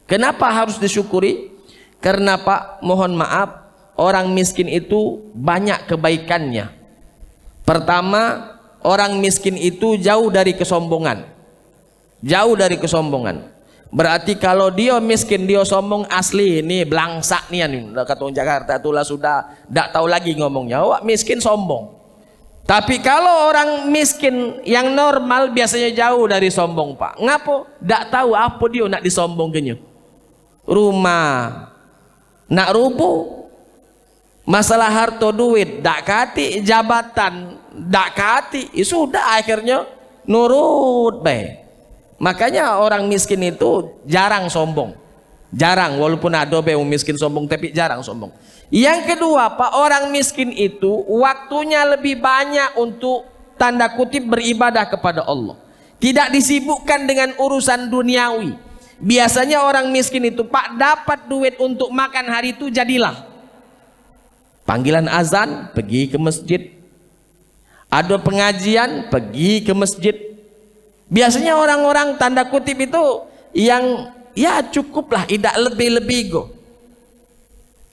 Kenapa harus disyukuri? Karena Pak, mohon maaf, orang miskin itu banyak kebaikannya. Pertama, orang miskin itu jauh dari kesombongan. Jauh dari kesombongan. Berarti kalau dia miskin, dia sombong, asli ini belangsak nih, kata orang Jakarta itulah sudah tidak tahu lagi ngomongnya. Wah, miskin sombong. Tapi kalau orang miskin yang normal biasanya jauh dari sombong, Pak. Ngapo? Tak tahu apa dia nak disombongkannya. Rumah nak rubuh, masalah harta duit dak kati, jabatan dak kati, sudah akhirnya nurut baik. Makanya orang miskin itu jarang sombong. Jarang, walaupun ada yang miskin sombong tapi jarang sombong. Yang kedua, Pak, orang miskin itu waktunya lebih banyak untuk tanda kutip beribadah kepada Allah. Tidak disibukkan dengan urusan duniawi. Biasanya orang miskin itu, Pak, dapat duit untuk makan hari itu jadilah. Panggilan azan, pergi ke masjid. Ada pengajian, pergi ke masjid. Biasanya orang-orang tanda kutip itu yang ya cukuplah, tidak lebih-lebih go.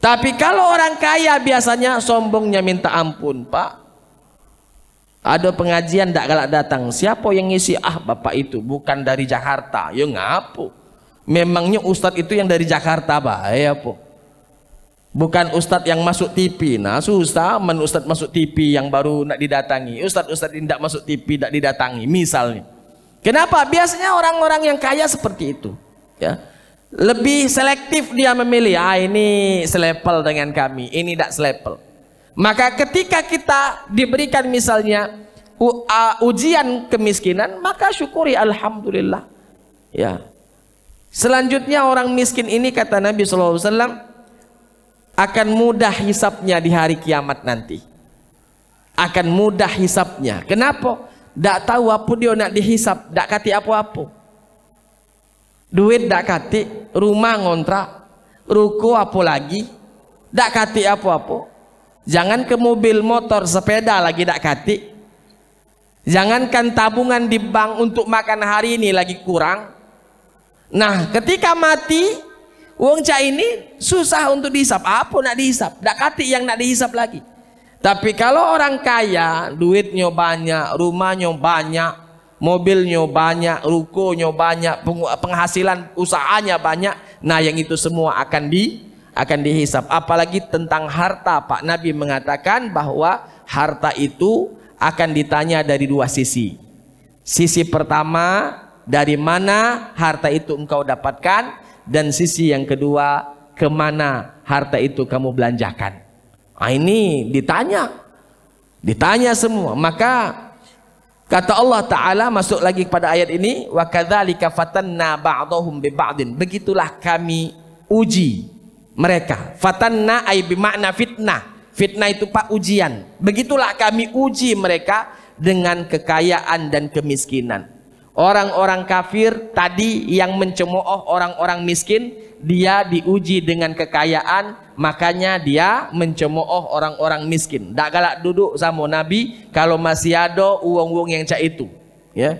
Tapi kalau orang kaya biasanya sombongnya minta ampun, Pak. Ada pengajian tak galak datang. Siapa yang ngisi? Ah, bapak itu bukan dari Jakarta. Ya ngapu. Memangnya ustadz itu yang dari Jakarta, bahaya po. Bukan ustadz yang masuk TV. Nah susah men ustadz masuk TV yang baru nak didatangi. Ustadz yang tidak masuk TV tidak didatangi misalnya. Kenapa? Biasanya orang-orang yang kaya seperti itu, ya. Lebih selektif dia memilih, ini selepel dengan kami, ini tidak selepel. Maka ketika kita diberikan misalnya ujian kemiskinan, maka syukuri alhamdulillah. Ya. Selanjutnya orang miskin ini kata Nabi SAW akan mudah hisapnya di hari kiamat nanti. Akan mudah hisapnya. Kenapa? Tak tahu apa dia nak dihisap, tak kati apa-apa. Duit dak kati, rumah ngontrak, ruko apa lagi, dak kati apa-apa. Jangan ke mobil, motor, sepeda lagi dak kati. Jangankan tabungan di bank untuk makan hari ini lagi kurang. Nah, ketika mati, uang cak ini susah untuk dihisap. Apa nak dihisap? Dak kati yang nak dihisap lagi. Tapi kalau orang kaya, duitnya banyak, rumahnya banyak, mobilnya banyak, rukonya banyak, penghasilan usahanya banyak. Nah, yang itu semua akan dihisap. Apalagi tentang harta, Pak Nabi mengatakan bahwa harta itu akan ditanya dari dua sisi. Sisi pertama, dari mana harta itu engkau dapatkan, dan sisi yang kedua, kemana harta itu kamu belanjakan. Nah, ini ditanya semua. Maka kata Allah Ta'ala, masuk lagi kepada ayat ini, wa kadzalika fatanna ba'dahum bi ba'din. Begitulah kami uji mereka. Fatanna ay bimakna fitnah. Fitnah itu Pak ujian. Begitulah kami uji mereka dengan kekayaan dan kemiskinan. Orang-orang kafir tadi yang mencemooh orang-orang miskin, dia diuji dengan kekayaan, makanya dia mencemooh orang-orang miskin. Tak galak duduk sama Nabi kalau masih ada uang-uang yang cak itu, ya.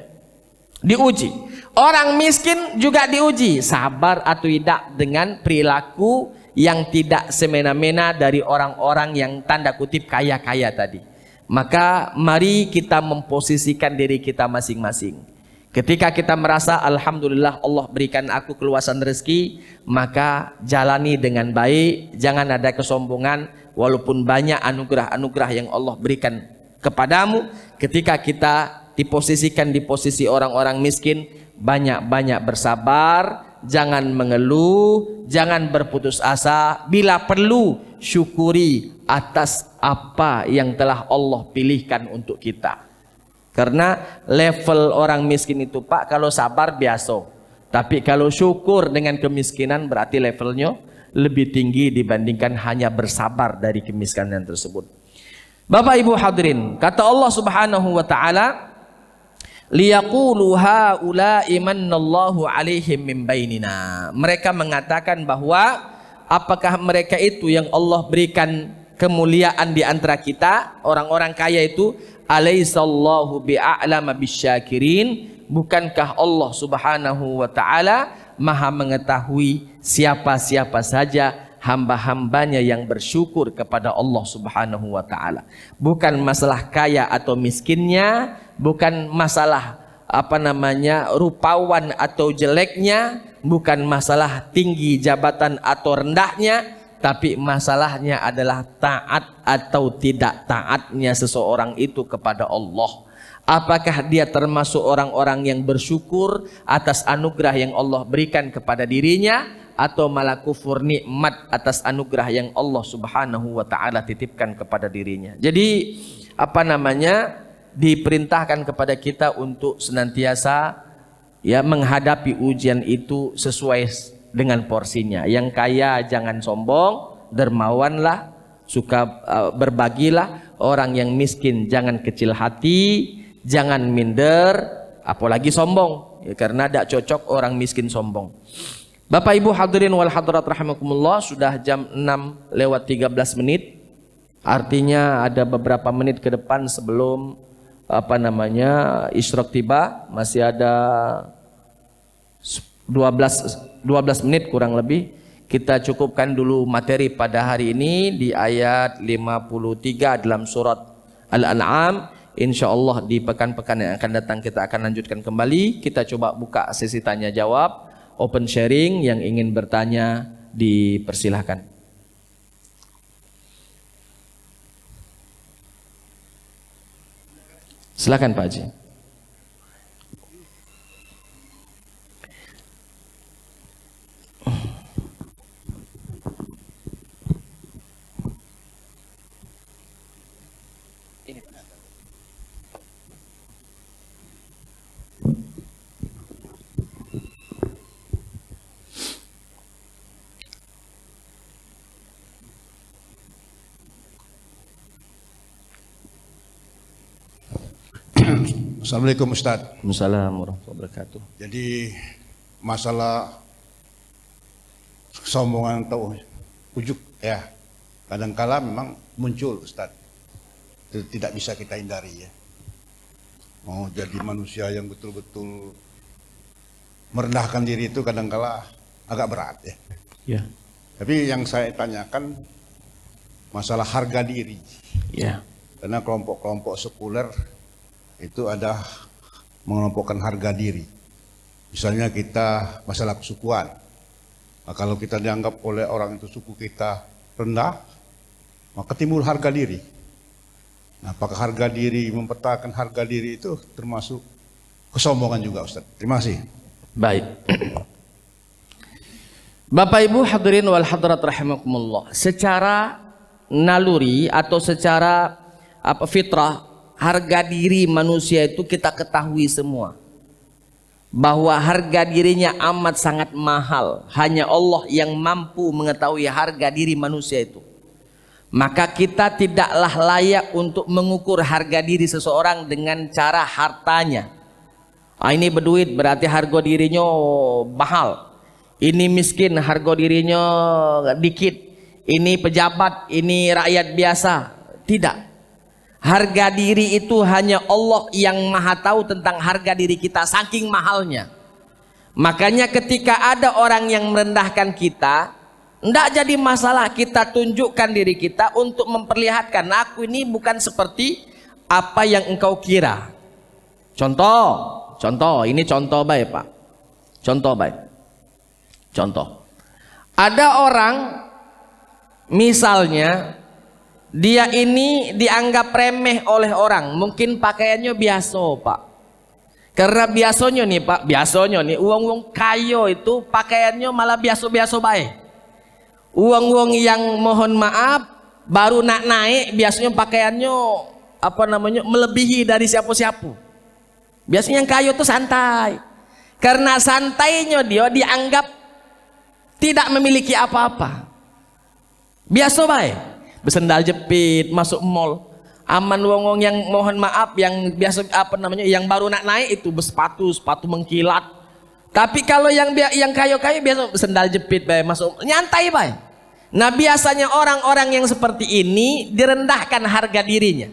Diuji. Orang miskin juga diuji, sabar atau tidak dengan perilaku yang tidak semena-mena dari orang-orang yang tanda kutip kaya-kaya tadi. Maka mari kita memposisikan diri kita masing-masing. Ketika kita merasa alhamdulillah Allah berikan aku keluasan rezeki, maka jalani dengan baik, jangan ada kesombongan walaupun banyak anugerah-anugerah yang Allah berikan kepadamu. Ketika kita diposisikan di posisi orang-orang miskin, banyak-banyak bersabar, jangan mengeluh, jangan berputus asa, bila perlu syukuri atas apa yang telah Allah pilihkan untuk kita. Karena level orang miskin itu Pak, kalau sabar biasa, tapi kalau syukur dengan kemiskinan berarti levelnya lebih tinggi dibandingkan hanya bersabar dari kemiskinan tersebut. Bapak Ibu hadirin, kata Allah Subhanahu wa taala, liyaqulu haula'i manallahu alaihim min bainina. Mereka mengatakan bahwa apakah mereka itu yang Allah berikan kemuliaan di antara kita, orang-orang kaya itu, alaihissallahu bi'a'lama bisyakirin, bukankah Allah Subhanahu wa taala maha mengetahui siapa-siapa saja hamba-hambanya yang bersyukur kepada Allah Subhanahu wa taala. Bukan masalah kaya atau miskinnya, bukan masalah rupawan atau jeleknya, bukan masalah tinggi jabatan atau rendahnya, tapi masalahnya adalah taat atau tidak taatnya seseorang itu kepada Allah. Apakah dia termasuk orang-orang yang bersyukur atas anugerah yang Allah berikan kepada dirinya, atau malah kufur nikmat atas anugerah yang Allah Subhanahu wa taala titipkan kepada dirinya. Jadi diperintahkan kepada kita untuk senantiasa menghadapi ujian itu sesuai dengan porsinya. Yang kaya jangan sombong, dermawanlah, suka berbagilah. Orang yang miskin jangan kecil hati, jangan minder, apalagi sombong, karena tidak cocok orang miskin sombong. Bapak Ibu hadirin wal hadirat rahimakumullah, sudah jam 6:13. Artinya ada beberapa menit ke depan sebelum isyraq tiba, masih ada 12 menit kurang lebih. Kita cukupkan dulu materi pada hari ini di ayat 53 dalam surat Al-An'am. Insyaallah di pekan-pekan yang akan datang kita akan lanjutkan kembali. Kita coba buka sesi tanya jawab, open sharing. Yang ingin bertanya dipersilahkan. Silakan Pak Haji. Assalamualaikum Ustaz. Assalamualaikum warahmatullahi wabarakatuh. Jadi masalah kesombongan atau ujuk kadangkala memang muncul Ustaz. Tidak bisa kita hindari ya. Mau jadi manusia yang betul-betul merendahkan diri itu kadangkala agak berat ya. Ya. Tapi yang saya tanyakan masalah harga diri. Ya. Karena kelompok-kelompok sekuler itu ada mengelompokkan harga diri. Misalnya kita masalah kesukuan. Nah, kalau kita dianggap oleh orang itu suku kita rendah, maka timbul harga diri. Nah, apakah harga diri, mempertahankan harga diri itu termasuk kesombongan juga Ustaz? Terima kasih. Baik. Bapak Ibu hadirin wal hadirat rahimakumullah. Secara naluri atau secara fitrah, harga diri manusia itu kita ketahui semua bahwa harga dirinya amat sangat mahal. Hanya Allah yang mampu mengetahui harga diri manusia itu. Maka kita tidaklah layak untuk mengukur harga diri seseorang dengan cara hartanya. Ini berduit berarti harga dirinya mahal. Ini miskin harga dirinya dikit. Ini pejabat, ini rakyat biasa. Tidak. Harga diri itu hanya Allah yang maha tahu tentang harga diri kita, saking mahalnya. Makanya ketika ada orang yang merendahkan kita, tidak jadi masalah kita tunjukkan diri kita untuk memperlihatkan, aku ini bukan seperti apa yang engkau kira. Contoh, ini contoh baik Pak. Contoh. Ada orang misalnya dia ini dianggap remeh oleh orang, mungkin pakaiannya biasa Pak. Karena biasanya nih uang kayo itu pakaiannya malah biasa-biasa baik. Uang yang mohon maaf baru naik biasanya pakaiannya melebihi dari siapa-siapa. Biasanya yang kayo itu santai. Karena santainya dia dianggap tidak memiliki apa-apa. Biasa baik. Bersendal jepit, masuk mall. Aman wong yang mohon maaf yang biasa yang baru naik itu sepatu mengkilat. Tapi kalau yang kayo-kayo biasa bersendal jepit baik, masuk nyantai baik. Nah, biasanya orang-orang yang seperti ini direndahkan harga dirinya.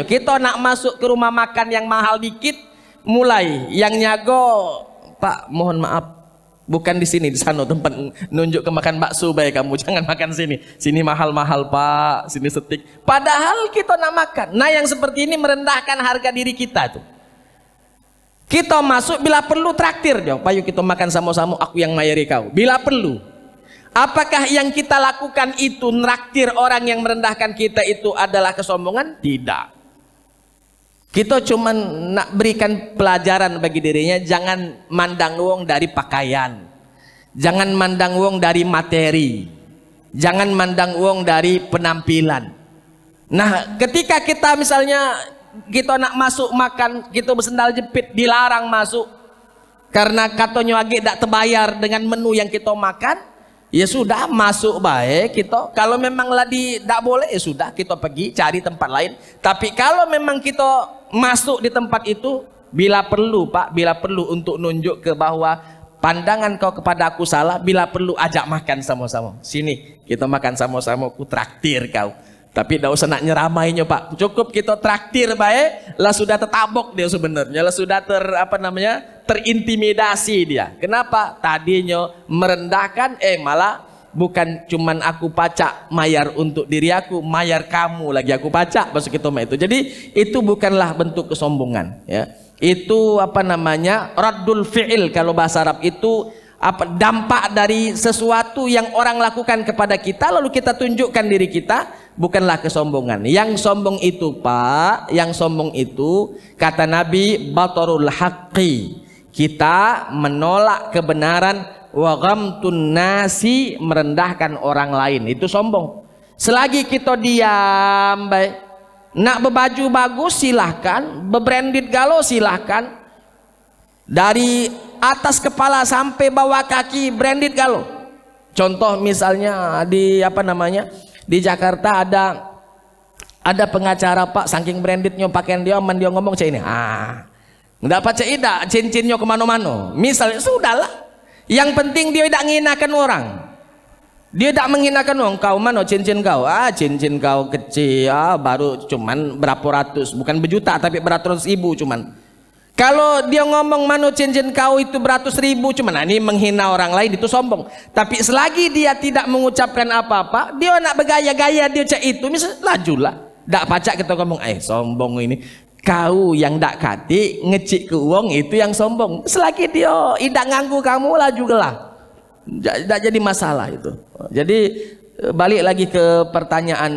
Kita nak masuk ke rumah makan yang mahal dikit, mulai yang nyago, Pak mohon maaf Bukan di sini, di sana tempat nunjuk ke makan bakso baik kamu. Jangan makan sini. Sini mahal-mahal Pak, sini setik. Padahal kita nak makan. Nah yang seperti ini merendahkan harga diri kita tuh. Kita masuk bila perlu traktir dong. Payu kita makan sama-sama, aku yang mayari kau. Bila perlu. Apakah yang kita lakukan itu traktir orang yang merendahkan kita itu adalah kesombongan? Tidak. Kita cuma nak berikan pelajaran bagi dirinya, jangan mandang wong dari pakaian, jangan mandang wong dari materi, jangan mandang wong dari penampilan. Nah, ketika kita misalnya kita nak masuk makan, kita bersendal jepit, dilarang masuk karena katanya lagi tidak terbayar dengan menu yang kita makan, ya sudah masuk baik kita. Kalau memang lagi tidak boleh, ya sudah kita pergi cari tempat lain. Tapi kalau memang kita masuk di tempat itu, bila perlu Pak, bila perlu untuk nunjuk ke bahwa pandangan kau kepada aku salah, bila perlu ajak makan sama-sama. Sini kita makan sama-sama, aku traktir kau. Tapi tidak usah nak nyeramainya Pak. Cukup kita traktir baik, lah sudah tertabok dia sebenarnya, lah sudah terintimidasi dia. Kenapa? Tadinya merendahkan, malah bukan cuman aku pacak mayar untuk diri aku, mayar kamu lagi aku pacak masuk itu itu. Jadi itu bukanlah bentuk kesombongan, ya. Itu raddul fi'il kalau bahasa Arab itu dampak dari sesuatu yang orang lakukan kepada kita lalu kita tunjukkan diri kita, bukanlah kesombongan. Yang sombong itu Pak, yang sombong itu kata Nabi batarul haqqi, kita menolak kebenaran, wa ghamtun nasi, merendahkan orang lain, itu sombong. Selagi kita diam baik, nak berbaju bagus silahkan, berbranded galau silahkan, dari atas kepala sampai bawah kaki branded galau. Contoh misalnya di di Jakarta ada pengacara Pak, saking brandednya pakaian dia ngomong cek ini, nggak pakai ida cincinnya kemana-mana misalnya, sudahlah. Yang penting dia tidak menghinakan orang, dia tidak menghinakan orang. Kau mana cincin kau? Cincin kau kecil, baru cuman berapa ratus, bukan berjuta tapi beratus ribu cuman. Kalau dia ngomong mana cincin kau itu beratus ribu cuman, ini menghina orang lain, itu sombong. Tapi selagi dia tidak mengucapkan apa-apa, dia nak bergaya-gaya dia cak itu, misal lajulah. Tak pacak kita ngomong, sombong ini. Kau yang tak kati ngecik ke uang itu yang sombong. Selagi dia tidak nganggu kamu lah juga lah, tidak jadi masalah itu. Jadi balik lagi ke pertanyaan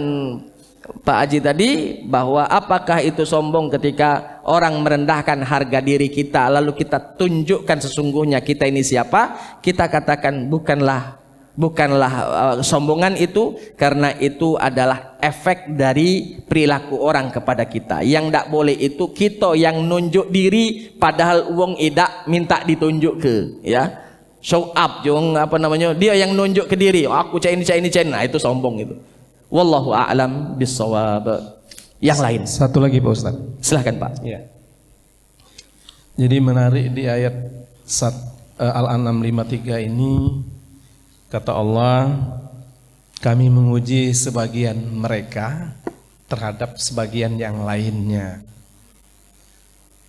Pak Haji tadi, bahwa apakah itu sombong ketika orang merendahkan harga diri kita lalu kita tunjukkan sesungguhnya kita ini siapa? Kita katakan bukanlah sombongan itu, karena itu adalah efek dari perilaku orang kepada kita. Yang tidak boleh itu kita yang nunjuk diri padahal uang tidak minta ditunjuk ke, ya. Show up, dia yang nunjuk ke diri, aku cak ini, nah itu sombong itu. Wallahu a'lam bissawab. Yang lain. Satu lagi Pak Ustaz. Silahkan Pak. Ya. Jadi menarik di ayat Al-An'am 53 ini, kata Allah, kami menguji sebagian mereka terhadap sebagian yang lainnya.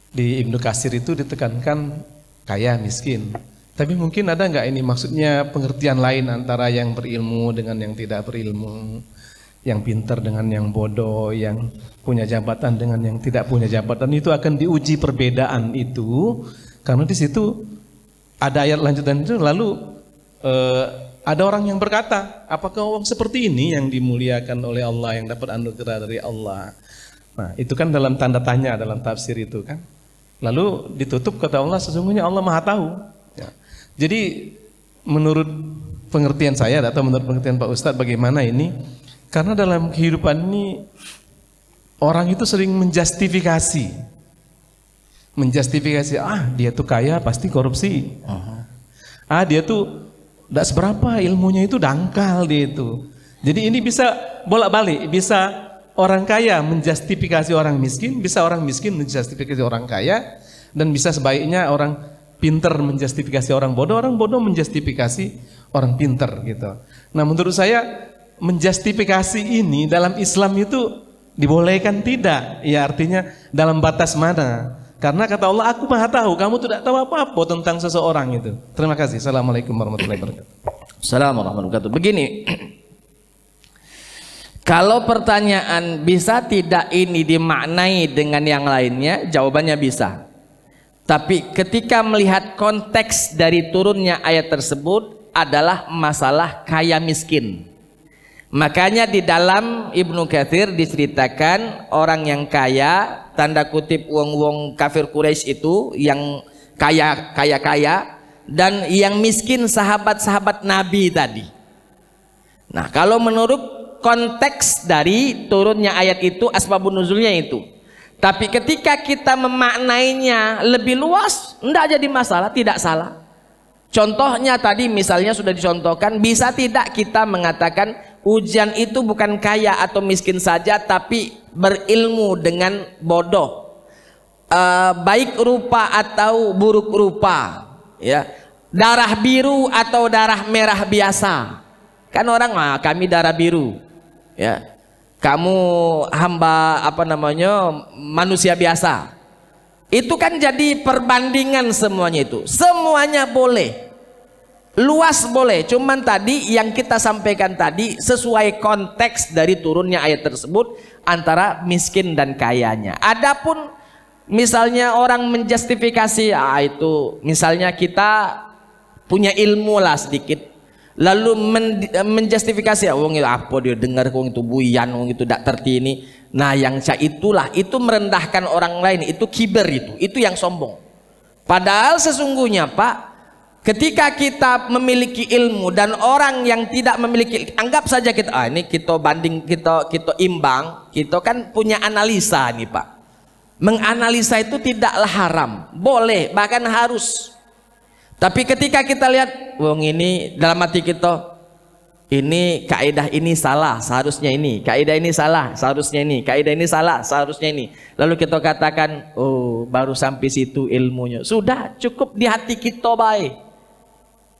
Di Ibnu Katsir itu ditekankan kaya miskin. Tapi mungkin ada nggak ini maksudnya pengertian lain antara yang berilmu dengan yang tidak berilmu, yang pintar dengan yang bodoh, yang punya jabatan dengan yang tidak punya jabatan, itu akan diuji perbedaan itu, karena di situ ada ayat lanjutan itu, lalu ada orang yang berkata, apakah orang seperti ini yang dimuliakan oleh Allah, yang dapat anugerah dari Allah? Nah, itu kan dalam tanda tanya dalam tafsir itu kan. Lalu ditutup kata Allah, sesungguhnya Allah Maha Tahu. Ya. Jadi menurut pengertian saya atau menurut pengertian Pak Ustadz bagaimana ini? Karena dalam kehidupan ini orang itu sering menjustifikasi, dia tuh kaya pasti korupsi, dia tuh tidak seberapa ilmunya, itu dangkal dia itu. Jadi ini bisa bolak-balik, bisa orang kaya menjustifikasi orang miskin, bisa orang miskin menjustifikasi orang kaya, dan bisa sebaiknya orang pinter menjustifikasi orang bodoh menjustifikasi orang pinter gitu. Nah, menurut saya menjustifikasi ini dalam Islam itu dibolehkan tidak? Ya, artinya dalam batas mana? Karena kata Allah, aku maha tahu, kamu tidak tahu apa-apa tentang seseorang itu. Terima kasih. Assalamualaikum warahmatullahi wabarakatuh. Assalamualaikum warahmatullahi wabarakatuh. Begini, kalau pertanyaan bisa tidak ini dimaknai dengan yang lainnya, jawabannya bisa. Tapi ketika melihat konteks dari turunnya ayat tersebut adalah masalah kaya miskin. Makanya di dalam Ibnu Katsir diceritakan orang yang kaya, tanda kutip wong-wong kafir Quraisy itu yang kaya, dan yang miskin sahabat-sahabat Nabi tadi. Nah, kalau menurut konteks dari turunnya ayat itu, asbabun nuzulnya itu. Tapi ketika kita memaknainya lebih luas, enggak jadi masalah, tidak salah. Contohnya tadi misalnya sudah dicontohkan, bisa tidak kita mengatakan ujian itu bukan kaya atau miskin saja, tapi berilmu dengan bodoh, baik rupa atau buruk rupa, ya, darah biru atau darah merah biasa. Kan orang, kami darah biru, ya, kamu hamba manusia biasa. Itu kan jadi perbandingan semuanya itu. Semuanya boleh. Luas boleh. Cuman tadi yang kita sampaikan tadi sesuai konteks dari turunnya ayat tersebut antara miskin dan kayanya. Adapun misalnya orang menjustifikasi, itu misalnya kita punya ilmu lah sedikit, lalu menjustifikasi, wong itu apa dia dengar, wong itu buyan, wong itu tak terti ini. Nah, yang itulah, itu merendahkan orang lain, itu kiber, itu yang sombong. Padahal sesungguhnya Pak, ketika kita memiliki ilmu dan orang yang tidak memiliki, anggap saja kita, ini kita banding, kita imbang, kita kan punya analisa nih Pak. Menganalisa itu tidaklah haram, boleh, bahkan harus. Tapi ketika kita lihat, wong ini dalam hati kita, ini kaidah ini salah, seharusnya ini. Kaidah ini salah, seharusnya ini. Kaidah ini salah, seharusnya ini. Lalu kita katakan, oh baru sampai situ ilmunya. Sudah, cukup di hati kita baik.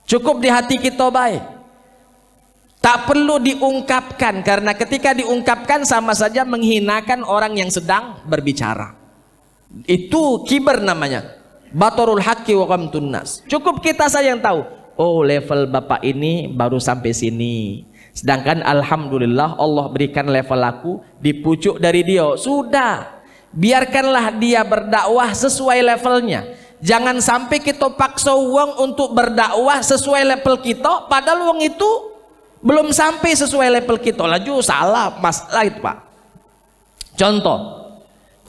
Cukup di hati kita baik. Tak perlu diungkapkan, karena ketika diungkapkan sama saja menghinakan orang yang sedang berbicara. Itu kiber namanya. Batorul haqqi wa qamtun nas. Cukup kita saja yang tahu. Oh, level bapak ini baru sampai sini. Sedangkan alhamdulillah Allah berikan level aku di pucuk dari dia. Sudah, biarkanlah dia berdakwah sesuai levelnya. Jangan sampai kita paksa wong untuk berdakwah sesuai level kita, padahal wong itu belum sampai sesuai level kita. Laju salah masalah itu Pak. Contoh,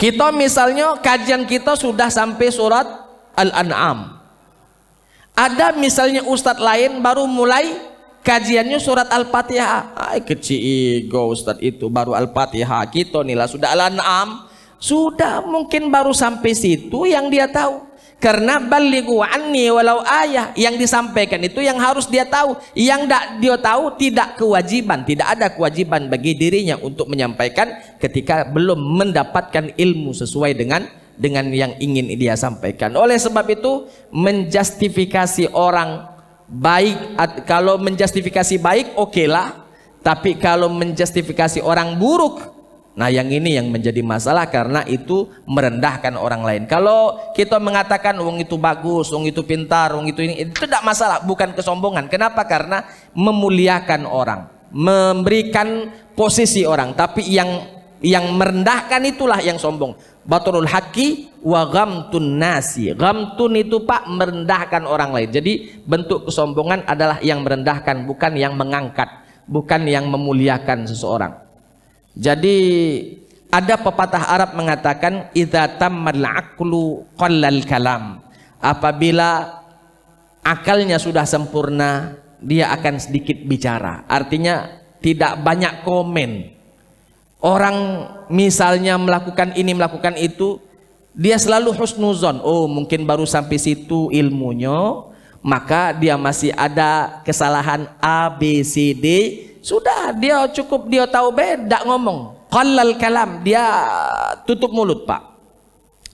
kita misalnya kajian kita sudah sampai surat Al-An'am. Ada misalnya ustadz lain baru mulai kajiannya surat Al-Fatihah. Kecil ustadz itu baru Al-Fatihah, kita nih lah sudah Al-An'am. Sudah, mungkin baru sampai situ yang dia tahu. Karena balighu anni walau ayah, yang disampaikan itu yang harus dia tahu. Yang tidak dia tahu tidak kewajiban, tidak ada kewajiban bagi dirinya untuk menyampaikan ketika belum mendapatkan ilmu sesuai dengan yang ingin dia sampaikan. Oleh sebab itu menjustifikasi orang baik, kalau menjustifikasi baik oke lah, tapi kalau menjustifikasi orang buruk, nah yang ini yang menjadi masalah, karena itu merendahkan orang lain. Kalau kita mengatakan wong itu bagus, wong itu pintar, wong itu ini, itu tidak masalah, bukan kesombongan. Kenapa? Karena memuliakan orang, memberikan posisi orang. Tapi yang merendahkan itulah yang sombong. Baturul haqqi wa ghamtun nasi. Ghamtun itu Pak merendahkan orang lain. Jadi bentuk kesombongan adalah yang merendahkan, bukan yang mengangkat, bukan yang memuliakan seseorang. Jadi ada pepatah Arab mengatakan idza tammal aqlu qallal kalam. Apabila akalnya sudah sempurna, dia akan sedikit bicara. Artinya tidak banyak komen. Orang misalnya melakukan ini, melakukan itu, dia selalu husnuzon. Oh, mungkin baru sampai situ ilmunya, maka dia masih ada kesalahan A, B, C, D. Sudah, dia cukup dia tahu beda ngomong. Qallal kalam, dia tutup mulut Pak.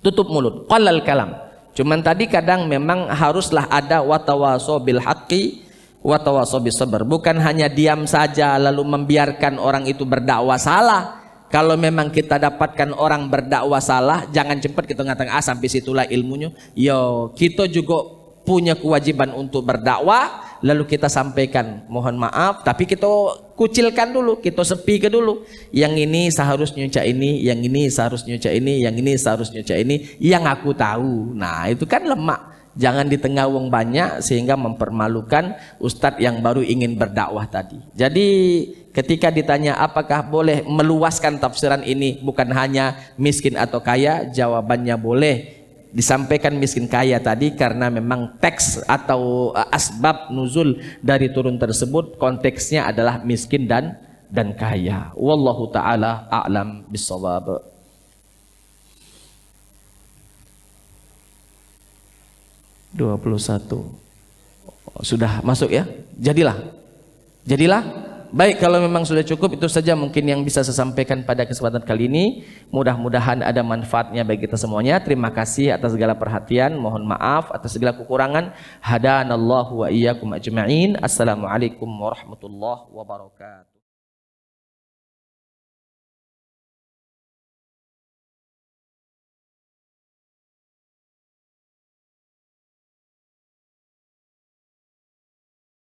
Tutup mulut, qallal kalam. Cuman tadi kadang memang haruslah ada watawaso bil haqqi watawaso bis sabr. Bukan hanya diam saja lalu membiarkan orang itu berdakwah salah. Kalau memang kita dapatkan orang berdakwah salah, jangan cepat kita mengatakan sampai situlah ilmunya. Yo, kita juga punya kewajiban untuk berdakwah, lalu kita sampaikan mohon maaf, tapi kita kucilkan dulu, kita sepi ke dulu. Yang ini seharusnya cak ini, yang ini seharusnya cak ini, yang ini seharusnya cak ini, yang aku tahu. Nah itu kan lemak. Jangan di tengah wong banyak sehingga mempermalukan ustadz yang baru ingin berdakwah tadi. Jadi ketika ditanya apakah boleh meluaskan tafsiran ini bukan hanya miskin atau kaya, jawabannya boleh disampaikan miskin kaya tadi karena memang teks atau asbab nuzul dari turun tersebut konteksnya adalah miskin dan kaya. Wallahu taala a'lam bissawab. Sudah masuk ya? Jadilah. Baik, kalau memang sudah cukup itu saja mungkin yang bisa saya sampaikan pada kesempatan kali ini. Mudah-mudahan ada manfaatnya bagi kita semuanya. Terima kasih atas segala perhatian. Mohon maaf atas segala kekurangan. Hadanallahu wa iyyakum ajma'in. Assalamualaikum warahmatullahi wabarakatuh.